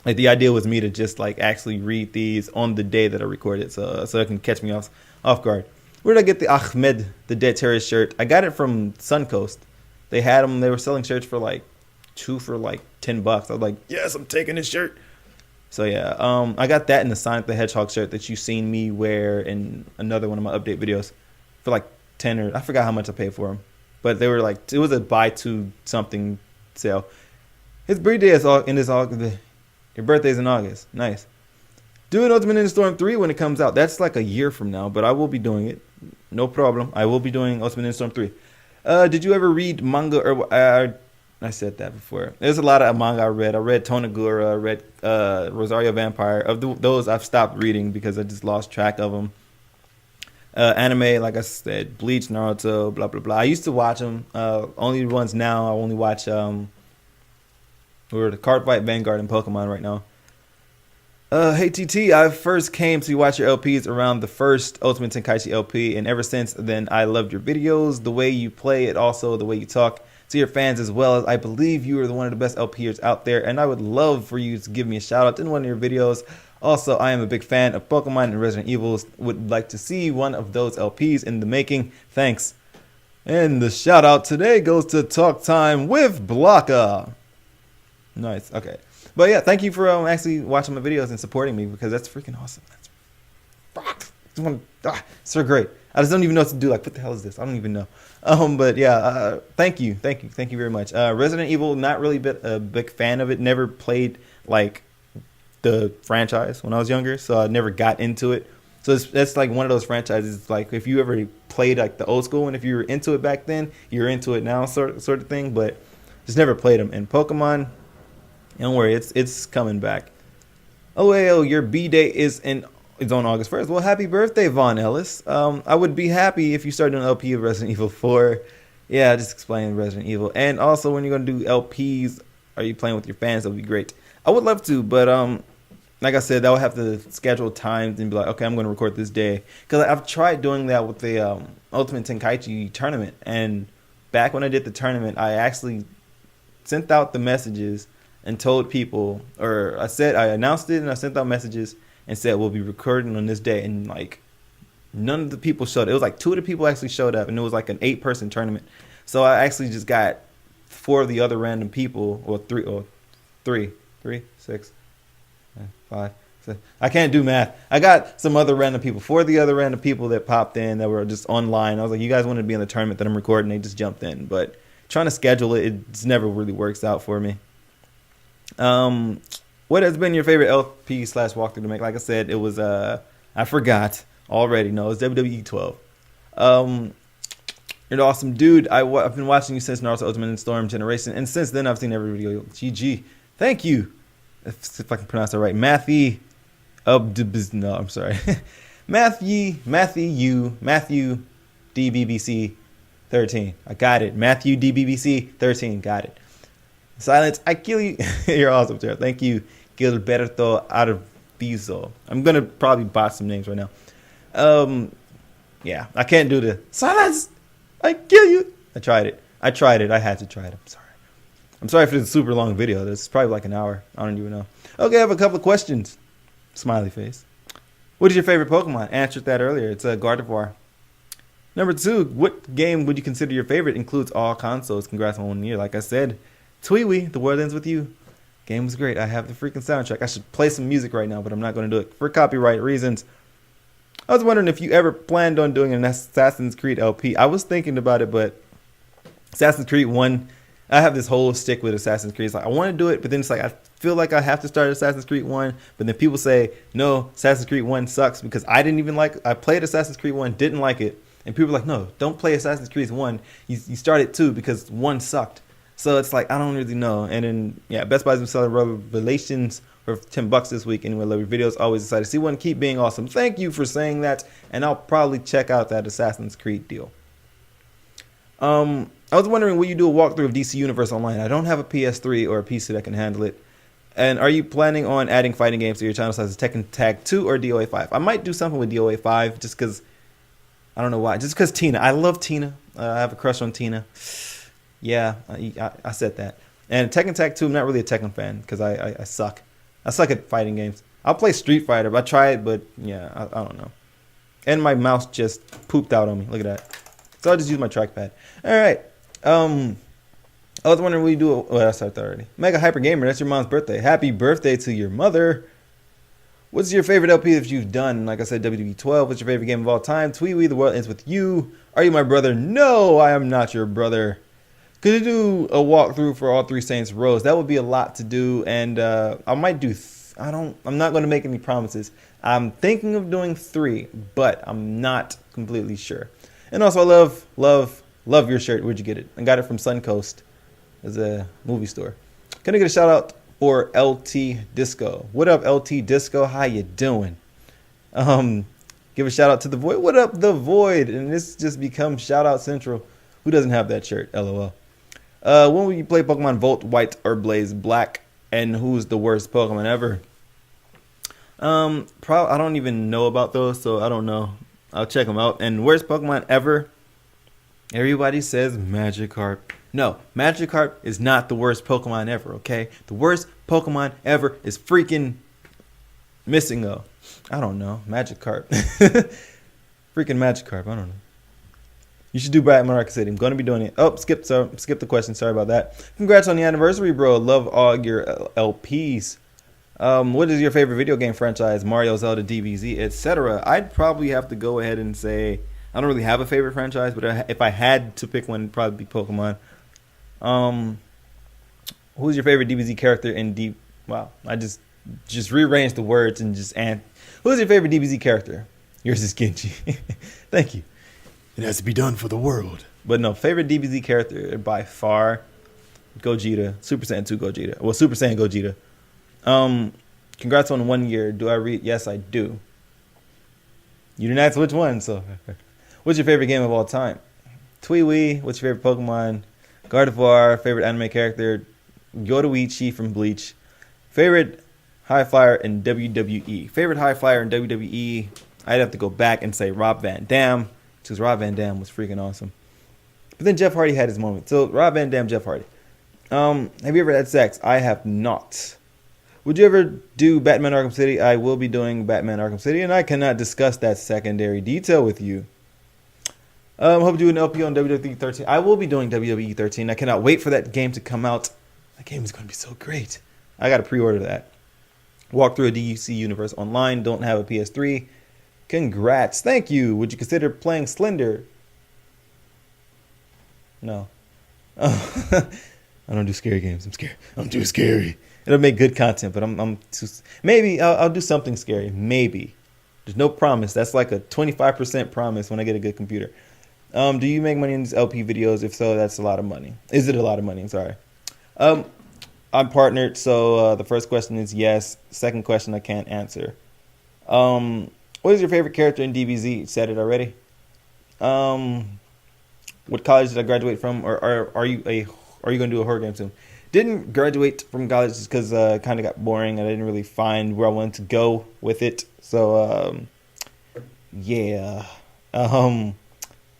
Like the idea was me to just like actually read these on the day that I recorded, so it can catch me off guard. Where did I get the Ahmed the Dead Terrorist shirt? I got it from Suncoast. They had them. They were selling shirts for like 2 for like $10. I was like, yes, I'm taking this shirt. So yeah, I got that in the Sonic the Hedgehog shirt that you've seen me wear in another one of my update videos for like 10 or I forgot how much I paid for them, but they were like, it was a buy 2 something sale. His birthday is in this August. Your birthday's in August. Nice. Do an Ultimate Ninja Storm 3 when it comes out. That's like a year from now, but I will be doing it. No problem. I will be doing Ultimate Ninja Storm 3. Did you ever read manga or I said that before. There's a lot of manga I read. I read Tonagura. I read Rosario Vampire. Of those, I've stopped reading because I just lost track of them. Anime, like I said, Bleach, Naruto, blah, blah, blah. I used to watch them. Only ones now. I only watch the Cardfight, Vanguard, and Pokemon right now. Hey TT, I first came to watch your LPs around the first Ultimate Tenkaichi LP, and ever since then I loved your videos, the way you play it, also the way you talk. to your fans as well, as I believe you are one of the best LPers out there, and I would love for you to give me a shout out in one of your videos. Also, I am a big fan of Pokemon and Resident Evil. Would like to see one of those LPs in the making. Thanks. And the shout out today goes to Talk Time with Blocka. Nice. Okay. But yeah, thank you for actually watching my videos and supporting me, because that's freaking awesome. That's so great. I just don't even know what to do. Like, what the hell is this? I don't even know. But yeah, thank you very much. Resident Evil, not really a big fan of it. Never played like the franchise when I was younger, so I never got into it. So that's like one of those franchises. Like, if you ever played like the old school, and if you were into it back then, you're into it now, sort of thing. But just never played them. And Pokemon, don't worry, it's coming back. Oh, your B day is on August 1st. Well, happy birthday, Vaughn Ellis. I would be happy if you started an LP of Resident Evil 4. Yeah, just explain Resident Evil. And also, when you're going to do LPs, are you playing with your fans? That would be great. I would love to, but like I said, I would have to schedule times and be like, okay, I'm going to record this day. Because I've tried doing that with the Ultimate Tenkaichi tournament. And back when I did the tournament, I actually sent out the messages and told people, or I announced it and I sent out messages and said we'll be recording on this day, and like none of the people showed up. It was like 2 of the people actually showed up, and it was like an 8-person tournament. So I actually just got 4 of the other random people, or 3, 6, 5. 6. I can't do math. I got some other random people, 4 of the other random people that popped in that were just online. I was like, you guys want to be in the tournament that I'm recording? They just jumped in, but trying to schedule it, it never really works out for me. What has been your favorite LP/walkthrough to make? Like I said, it was I forgot already. No, it was WWE 12. You're an awesome dude. I've been watching you since Naruto Ultimate and Storm Generation, and since then I've seen every video. GG. Thank you. If I can pronounce that right, Matthew. No, I'm sorry. Matthew DBBC 13. I got it. Matthew DBBC 13. Got it. Silence, I kill you. You're awesome, Tara. Thank you, Gilberto Arvizo. I'm gonna probably bot some names right now. Yeah, I can't do the silence. I kill you. I tried it. I had to try it. I'm sorry for the super long video. This is probably like an hour. I don't even know. Okay, I have a couple of questions. Smiley face. What is your favorite Pokemon? Answered that earlier. It's a Gardevoir. Number 2, what game would you consider your favorite? Includes all consoles. Congrats on 1 year. Like I said, Tweewee, The World Ends With You. Game was great. I have the freaking soundtrack. I should play some music right now, but I'm not going to do it for copyright reasons. I was wondering if you ever planned on doing an Assassin's Creed LP. I was thinking about it, but Assassin's Creed 1, I have this whole stick with Assassin's Creed. It's like, I want to do it, but then it's like, I feel like I have to start Assassin's Creed 1, but then people say, no, Assassin's Creed 1 sucks, because I played Assassin's Creed 1, didn't like it, and people are like, no, don't play Assassin's Creed 1. You started 2 because 1 sucked. So it's like, I don't really know. And then, yeah, Best Buy's been selling Revelations for $10 this week. Anyway, love your videos. Always excited to see one. Keep being awesome. Thank you for saying that. And I'll probably check out that Assassin's Creed deal. I was wondering, will you do a walkthrough of DC Universe Online? I don't have a PS3 or a PC that can handle it. And are you planning on adding fighting games to your channel, such as Tekken Tag 2 or DOA 5? I might do something with DOA 5 just because, I don't know why. Just because Tina. I love Tina. I have a crush on Tina. Yeah, I said that. And Tekken Tag 2, I'm not really a Tekken fan because I suck. I suck at fighting games. I'll play Street Fighter, but I try it, but yeah, I don't know. And my mouse just pooped out on me. Look at that. So I'll just use my trackpad. All right. I was wondering, will you do I started that already. Mega Hyper Gamer, that's your mom's birthday. Happy birthday to your mother. What's your favorite LP that you've done? Like I said, WWE 12. What's your favorite game of all time? Tweewee, The World Ends With You. Are you my brother? No, I am not your brother. Could you do a walkthrough for all 3 Saints Rows? That would be a lot to do, and I might do. I'm not going to make any promises. I'm thinking of doing 3, but I'm not completely sure. And also, I love your shirt. Where'd you get it? I got it from Suncoast. It's a movie store. Can I get a shout out for LT Disco? What up, LT Disco? How you doing? Give a shout out to the Void. What up, the Void? And this just becomes shout out central. Who doesn't have that shirt? LOL. When will you play Pokemon Volt White or Blaze Black? And who's the worst Pokemon ever? I don't even know about those, so I don't know. I'll check them out. And worst Pokemon ever? Everybody says Magikarp. No, Magikarp is not the worst Pokemon ever, okay? The worst Pokemon ever is freaking Missingo. I don't know. Magikarp. Freaking Magikarp. I don't know. You should do Batman Arkham City. I'm going to be doing it. Oh, skip the question. Sorry about that. Congrats on the anniversary, bro. Love all your LPs. What is your favorite video game franchise? Mario, Zelda, DBZ, etc. I'd probably have to go ahead and say I don't really have a favorite franchise, but if I had to pick one, it'd probably be Pokemon. Who's your favorite DBZ character in D? Wow, I just rearranged the words and who's your favorite DBZ character? Yours is Genji. Thank you. It has to be done for the world. But no, favorite DBZ character by far, Gogeta, Super Saiyan 2 Gogeta. Well, Super Saiyan Gogeta. Congrats on 1 year. Do I read? Yes, I do. You didn't ask which one, so. What's your favorite game of all time? Tweewee. What's your favorite Pokemon? Gardevoir. Favorite anime character? Yoruichi from Bleach. Favorite high flyer in WWE? Favorite high flyer in WWE? I'd have to go back and say Rob Van Dam, because Rob Van Dam was freaking awesome. But then Jeff Hardy had his moment. So Rob Van Dam, Jeff Hardy. Have you ever had sex? I have not. Would you ever do Batman Arkham City? I will be doing Batman Arkham City, and I cannot discuss that secondary detail with you. Hope you do an LP on WWE 13. I will be doing WWE 13. I cannot wait for that game to come out. That game is going to be so great. I got to pre-order that. Walk through a DC universe online. Don't have a PS3. Congrats. Thank you. Would you consider playing Slender? No. Oh. I don't do scary games. I'm scared. I'm too scary. It'll make good content, but I'm too. Maybe I'll do something scary. Maybe. There's no promise. That's like a 25% promise when I get a good computer. Do you make money in these LP videos? If so, that's a lot of money. Is it a lot of money? I'm sorry. I'm partnered, so the first question is yes. Second question I can't answer. What is your favorite character in DBZ? Said it already. What college did I graduate from? Or are you going to do a horror game soon? Didn't graduate from college just because it kind of got boring. I didn't really find where I wanted to go with it. So, yeah. And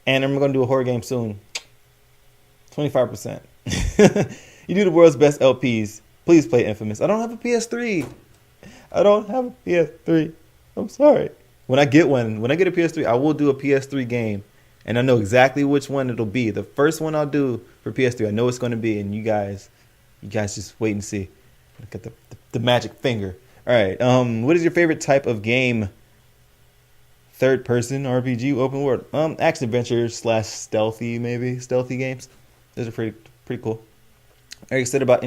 I'm going to do a horror game soon. 25%. You do the world's best LPs. Please play Infamous. I don't have a PS3. I'm sorry. When I get a PS3, I will do a PS3 game. And I know exactly which one it'll be. The first one I'll do for PS3, I know it's going to be. And you guys just wait and see. Look at the magic finger. All right. What is your favorite type of game? Third person RPG, open world, action adventure / stealthy, maybe stealthy games. Those are pretty cool. Are you excited about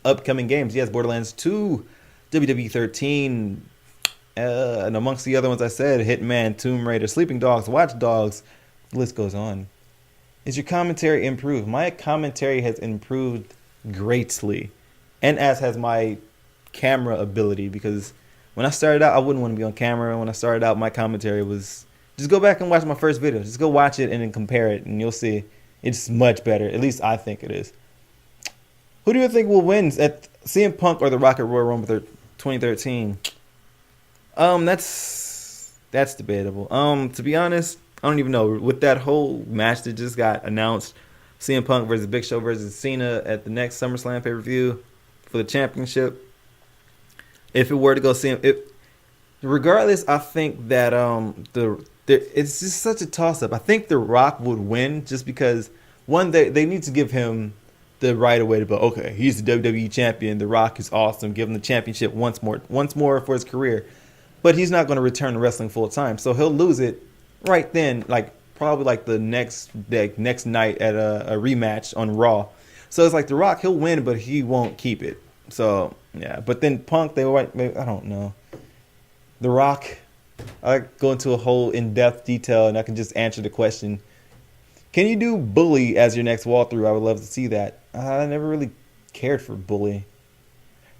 upcoming games? Yes, Borderlands 2, WWE 13, and amongst the other ones I said, Hitman, Tomb Raider, Sleeping Dogs, Watch Dogs. The list goes on. Is your commentary improved? My commentary has improved greatly, and as has my camera ability, because when I started out, I wouldn't want to be on camera. When I started out, my commentary was just go back and watch my first video. Just go watch it and then compare it, and you'll see it's much better. At least I think it is. Who do you think will win at CM Punk or the Rocket Royal Rumble 2013? That's debatable. To be honest, I don't even know. With that whole match that just got announced, CM Punk versus Big Show versus Cena at the next SummerSlam pay-per-view for the championship. If it were to go regardless, I think that it's just such a toss-up. I think The Rock would win just because, one, they need to give him the right away to go, okay, he's the WWE champion. The Rock is awesome. Give him the championship once more for his career. But he's not going to return to wrestling full time, so he'll lose it right then, probably the next night at a rematch on Raw. So it's like The Rock, he'll win, but he won't keep it. So yeah, but then Punk, I don't know. The Rock, I go into a whole in-depth detail, and I can just answer the question. Can you do Bully as your next walkthrough? I would love to see that. I never really cared for Bully.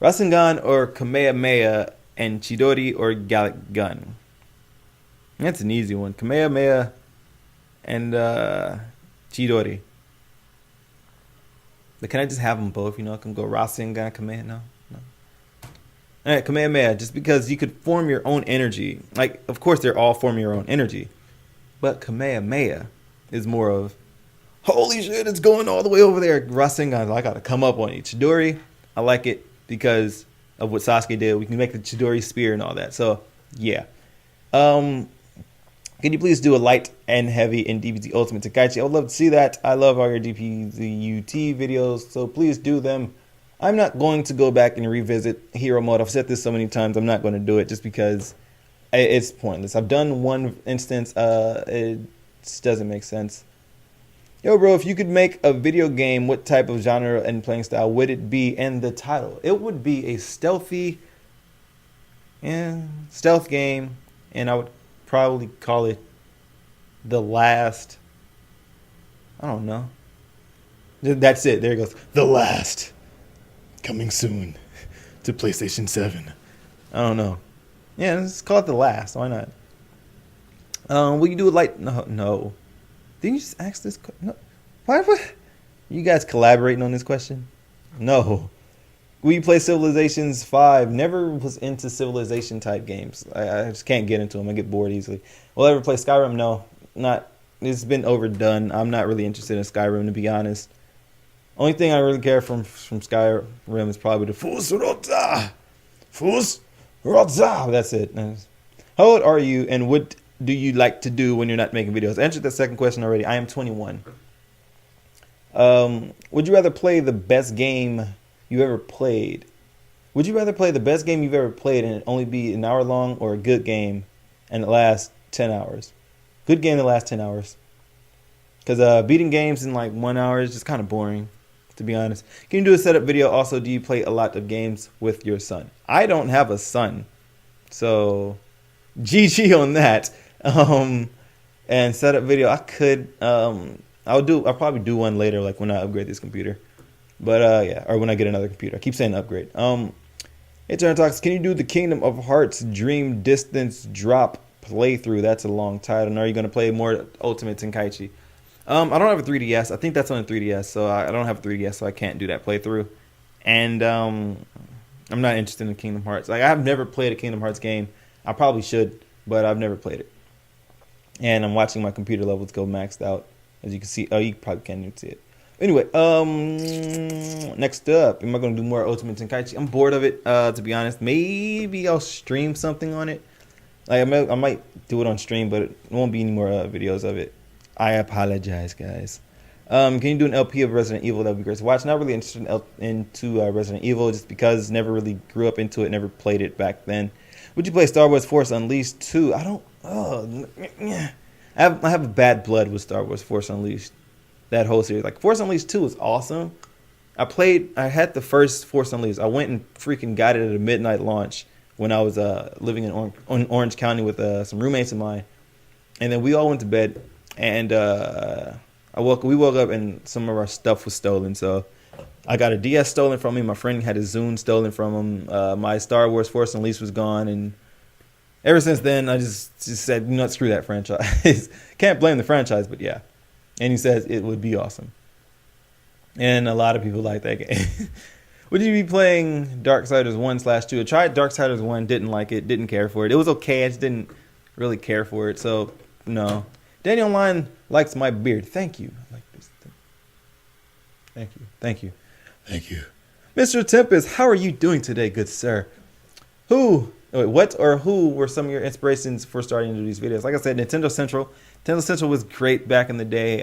Rasengan or Kamehameha, and Chidori or Gallic Gun? That's an easy one. Kamehameha and Chidori. But can I just have them both? I can go Rasengan, Kamehameha. No. All right, Kamehameha. Just because you could form your own energy. Of course, they're all forming your own energy. But Kamehameha is more of, Holy shit, it's going all the way over there. Rusting, I got to come up on it. Chidori, I like it because of what Sasuke did. We can make the Chidori spear and all that. So, yeah. Can you please do a light and heavy in DBZ Ultimate Tenkaichi? I would love to see that. I love all your DBZ videos, so please do them. I'm not going to go back and revisit Hero Mode. I've said this so many times. I'm not going to do it just because it's pointless. I've done one instance. It just doesn't make sense. Yo, bro, if you could make a video game, what type of genre and playing style would it be? And the title, it would be a stealth game, and I would probably call it The Last. I don't know. That's it. There it goes. The Last. Coming soon to PlayStation 7. I don't know. Yeah, let's call it The Last. Why not? Will you do it like... No. Didn't you just ask this? No. Why? You guys collaborating on this question? No. Will you play Civilizations 5? Never was into Civilization type games. I just can't get into them. I get bored easily. Will I ever play Skyrim? No. Not. It's been overdone. I'm not really interested in Skyrim, to be honest. Only thing I really care from Skyrim is probably the Fusrota. Fusrota. That's it. How old are you, and what do you like to do when you're not making videos? I answered that second question already. I am 21. Would you rather play the best game you ever played? Would you rather play the best game you've ever played and it only be an hour long, or a good game and it lasts 10 hours? Good game that lasts 10 hours. Because beating games in like 1 hour is just kind of boring, to be honest. Can you do a setup video? Also, do you play a lot of games with your son? I don't have a son, so GG on that. And setup video, I could. I'll probably do one later, like when I upgrade this computer. But yeah, or when I get another computer. I keep saying upgrade. Hey TTarantox, can you do the Kingdom of Hearts Dream Distance Drop playthrough? That's a long title. And are you gonna play more Ultimate Tenkaichi? I don't have a 3DS. I think that's on a 3DS, so I don't have a 3DS, so I can't do that playthrough. And I'm not interested in Kingdom Hearts. Like, I've never played a Kingdom Hearts game. I probably should, but I've never played it. And I'm watching my computer levels go maxed out, as you can see. Oh, you probably can't even see it. Anyway, next up, am I going to do more Ultimate Tenkaichi? I'm bored of it, to be honest. Maybe I'll stream something on it. Like, I might do it on stream, but it won't be any more videos of it. I apologize, guys. Can you do an LP of Resident Evil? That would be great to watch. Not really interested into Resident Evil, just because never really grew up into it, never played it back then. Would you play Star Wars Force Unleashed 2? I don't... I have a bad blood with Star Wars Force Unleashed. That whole series. Like, Force Unleashed 2 is awesome. I had the first Force Unleashed. I went and freaking got it at a midnight launch when I was living in Orange County with some roommates of mine. And then we all went to bed. And we woke up and some of our stuff was stolen. So I got a DS stolen from me. My friend had his Zune stolen from him. My Star Wars Force Unleashed was gone. And ever since then, I just said, you know what, screw that franchise. Can't blame the franchise, but yeah. And he says it would be awesome. And a lot of people like that game. Would you be playing Darksiders 1/2? I tried Darksiders 1, didn't like it, didn't care for it. It was okay, I just didn't really care for it. So, no. Danny Online likes my beard. Thank you. I like this thing. Thank you. Thank you. Thank you. Mr. Tempest, how are you doing today, good sir? What or who were some of your inspirations for starting to do these videos? Like I said, Nintendo Central. Nintendo Central was great back in the day.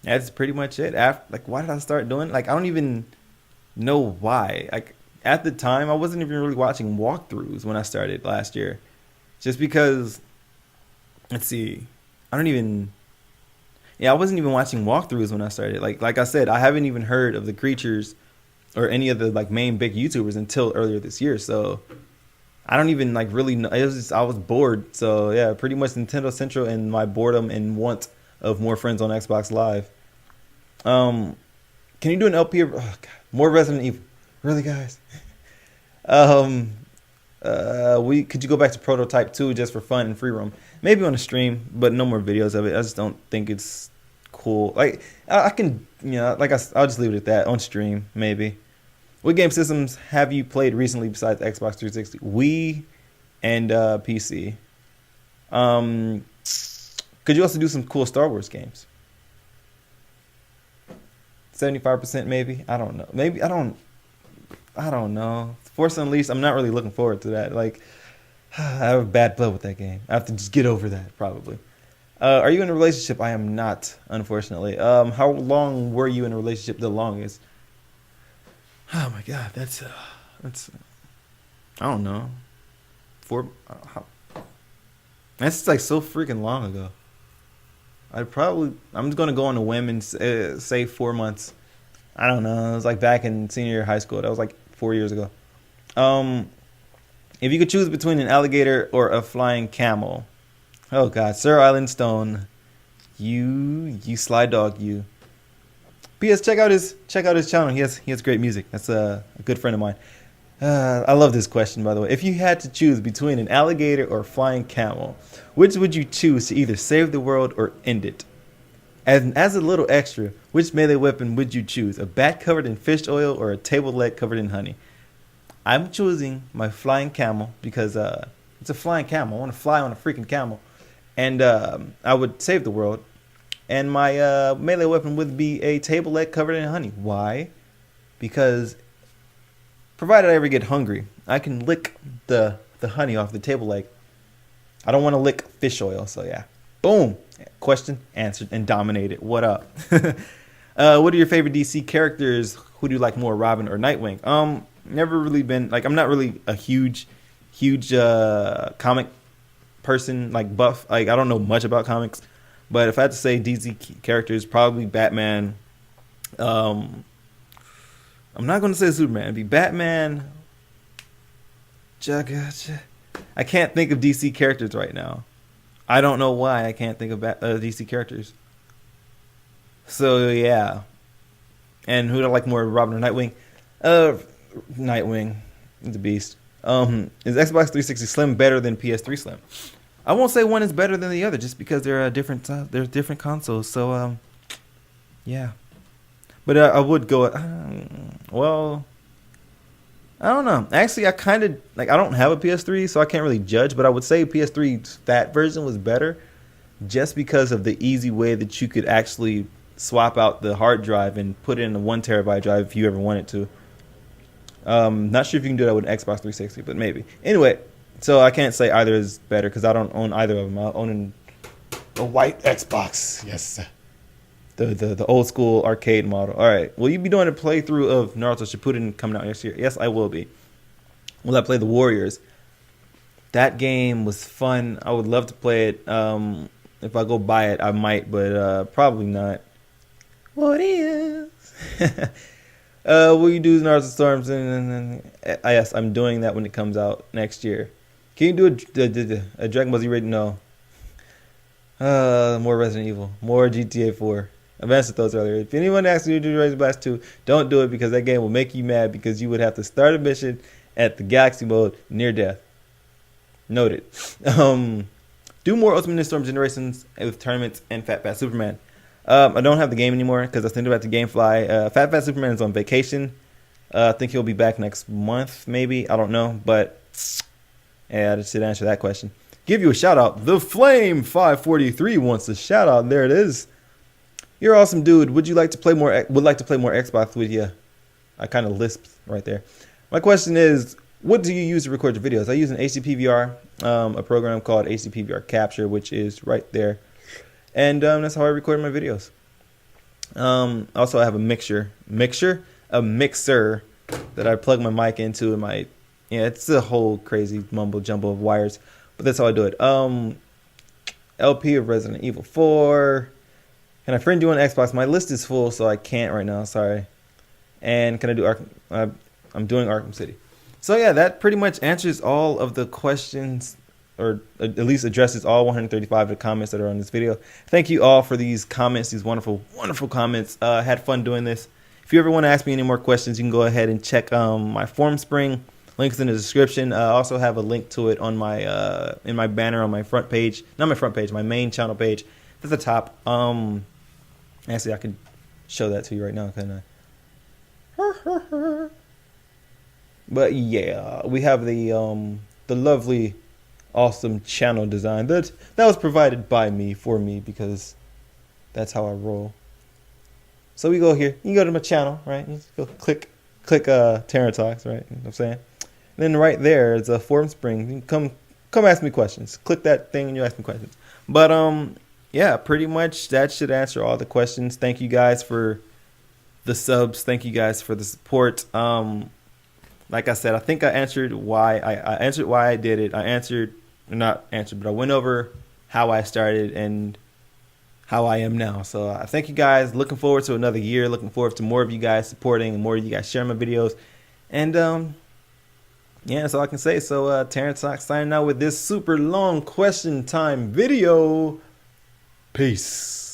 That's pretty much it. Why did I start doing it? Like, I don't even know why. Like, at the time, I wasn't even really watching walkthroughs when I started last year. Just because, let's see, I wasn't even watching walkthroughs when I started. Like I said, I haven't even heard of the creatures or any of the main big YouTubers until earlier this year. So I don't even really know. It was just, I was bored. So yeah, pretty much Nintendo Central and my boredom and want of more friends on Xbox Live. Can you do an LP of more Resident Evil? Really, guys? Could you go back to Prototype 2 just for fun and free roam? Maybe on a stream, but no more videos of it. I just don't think it's cool. Like, I can, I'll just leave it at that. On stream, maybe. What game systems have you played recently besides Xbox 360? Wii and PC. Could you also do some cool Star Wars games? 75% maybe. I don't know. Maybe I don't know. Force Unleashed, I'm not really looking forward to that. Like, I have a bad blood with that game. I have to just get over that, probably. Are you in a relationship? I am not, unfortunately. How long were you in a relationship the longest? Oh my god, that's I don't know. That's like so freaking long ago. I'm just gonna go on a whim and say 4 months. I don't know. It was like back in senior year of high school. That was like 4 years ago. Um, if you could choose between an alligator or a flying camel, oh god, Sir Island Stone, you sly dog, you. P.S. Check out his channel. He has great music. That's a good friend of mine. I love this question, by the way. If you had to choose between an alligator or a flying camel, which would you choose to either save the world or end it? As a little extra, which melee weapon would you choose? A bat covered in fish oil or a table leg covered in honey? I'm choosing my flying camel because it's a flying camel. I want to fly on a freaking camel. And I would save the world. And my melee weapon would be a table leg covered in honey. Why? Because provided I ever get hungry, I can lick the honey off the table leg. I don't want to lick fish oil, so yeah. Boom. Question answered and dominated. What up? What are your favorite DC characters? Who do you like more, Robin or Nightwing? Never really been like I'm not really a huge comic person, like buff. Like I don't know much about comics, but if I had to say DC characters, probably Batman. I'm not going to say Superman. It'd be Batman. I can't think of DC characters right now. I don't know why I can't think of DC characters. So yeah. And who do I like more, Robin or Nightwing? Nightwing, the beast. Is Xbox 360 Slim better than PS3 Slim? I won't say one is better than the other, just because they're different consoles. So yeah. But I would go. Well, I don't know. Actually, I kind of like. I don't have a PS3, so I can't really judge. But I would say PS3's fat version was better, just because of the easy way that you could actually swap out the hard drive and put it in a 1 terabyte drive if you ever wanted to. Not sure if you can do that with an Xbox 360, but maybe. Anyway, so I can't say either is better because I don't own either of them. I own a white Xbox. Yes. The old school arcade model. All right. Will you be doing a playthrough of Naruto Shippuden coming out next year? Yes, I will be. Will I play the Warriors? That game was fun. I would love to play it. If I go buy it, I might, but probably not. What is? Will you do Naruto Storms? Yes, I'm doing that when it comes out next year. Can you do a Dragon Ball Z rating? No. More Resident Evil. More GTA 4. I've answered those earlier. If anyone asks you to do Razor Blast 2, don't do it because that game will make you mad because you would have to start a mission at the Galaxy mode near death. Noted. Do more Ultimate Ninja Storm Generations with tournaments and Fat Fat Superman. I don't have the game anymore because I was thinking about the GameFly. Fat Fat Superman is on vacation. I think he'll be back next month, maybe. I don't know, but yeah, I just should answer that question. Give you a shout out. The Flame 543 wants a shout out. There it is. You're awesome, dude. Would like to play more Xbox with you? I kind of lisped right there. My question is, what do you use to record your videos? I use an HDPVR, a program called HDPVR Capture, which is right there, and that's how I record my videos. Also, I have a mixer that I plug my mic into, and it's a whole crazy mumbo jumbo of wires, but that's how I do it. LP of Resident Evil 4. Can I friend you on Xbox? My list is full, so I can't right now. Sorry. And can I do Arkham? I'm doing Arkham City. So yeah, that pretty much answers all of the questions, or at least addresses all 135 of the comments that are on this video. Thank you all for these comments, these wonderful, wonderful comments. Had fun doing this. If you ever want to ask me any more questions, you can go ahead and check my form spring. Links in the description. I also have a link to it on my in my banner on my front page. Not my front page, my main channel page. At the top. Actually, I could show that to you right now, couldn't I? But yeah, we have the lovely, awesome channel design that was provided by me for me because that's how I roll. So we go here. You go to my channel, right? You just go click TTarantox, right? You know what I'm saying? And then right there is a form spring. You can come ask me questions. Click that thing and you ask me questions. But yeah, pretty much that should answer all the questions. Thank you guys for the subs. Thank you guys for the support. Like I said, I think I answered why I answered why I did it. But I went over how I started and how I am now. So I thank you guys. Looking forward to another year. Looking forward to more of you guys supporting and more of you guys sharing my videos. And yeah, that's all I can say. So TTarantox signing out with this super long question time video. Peace.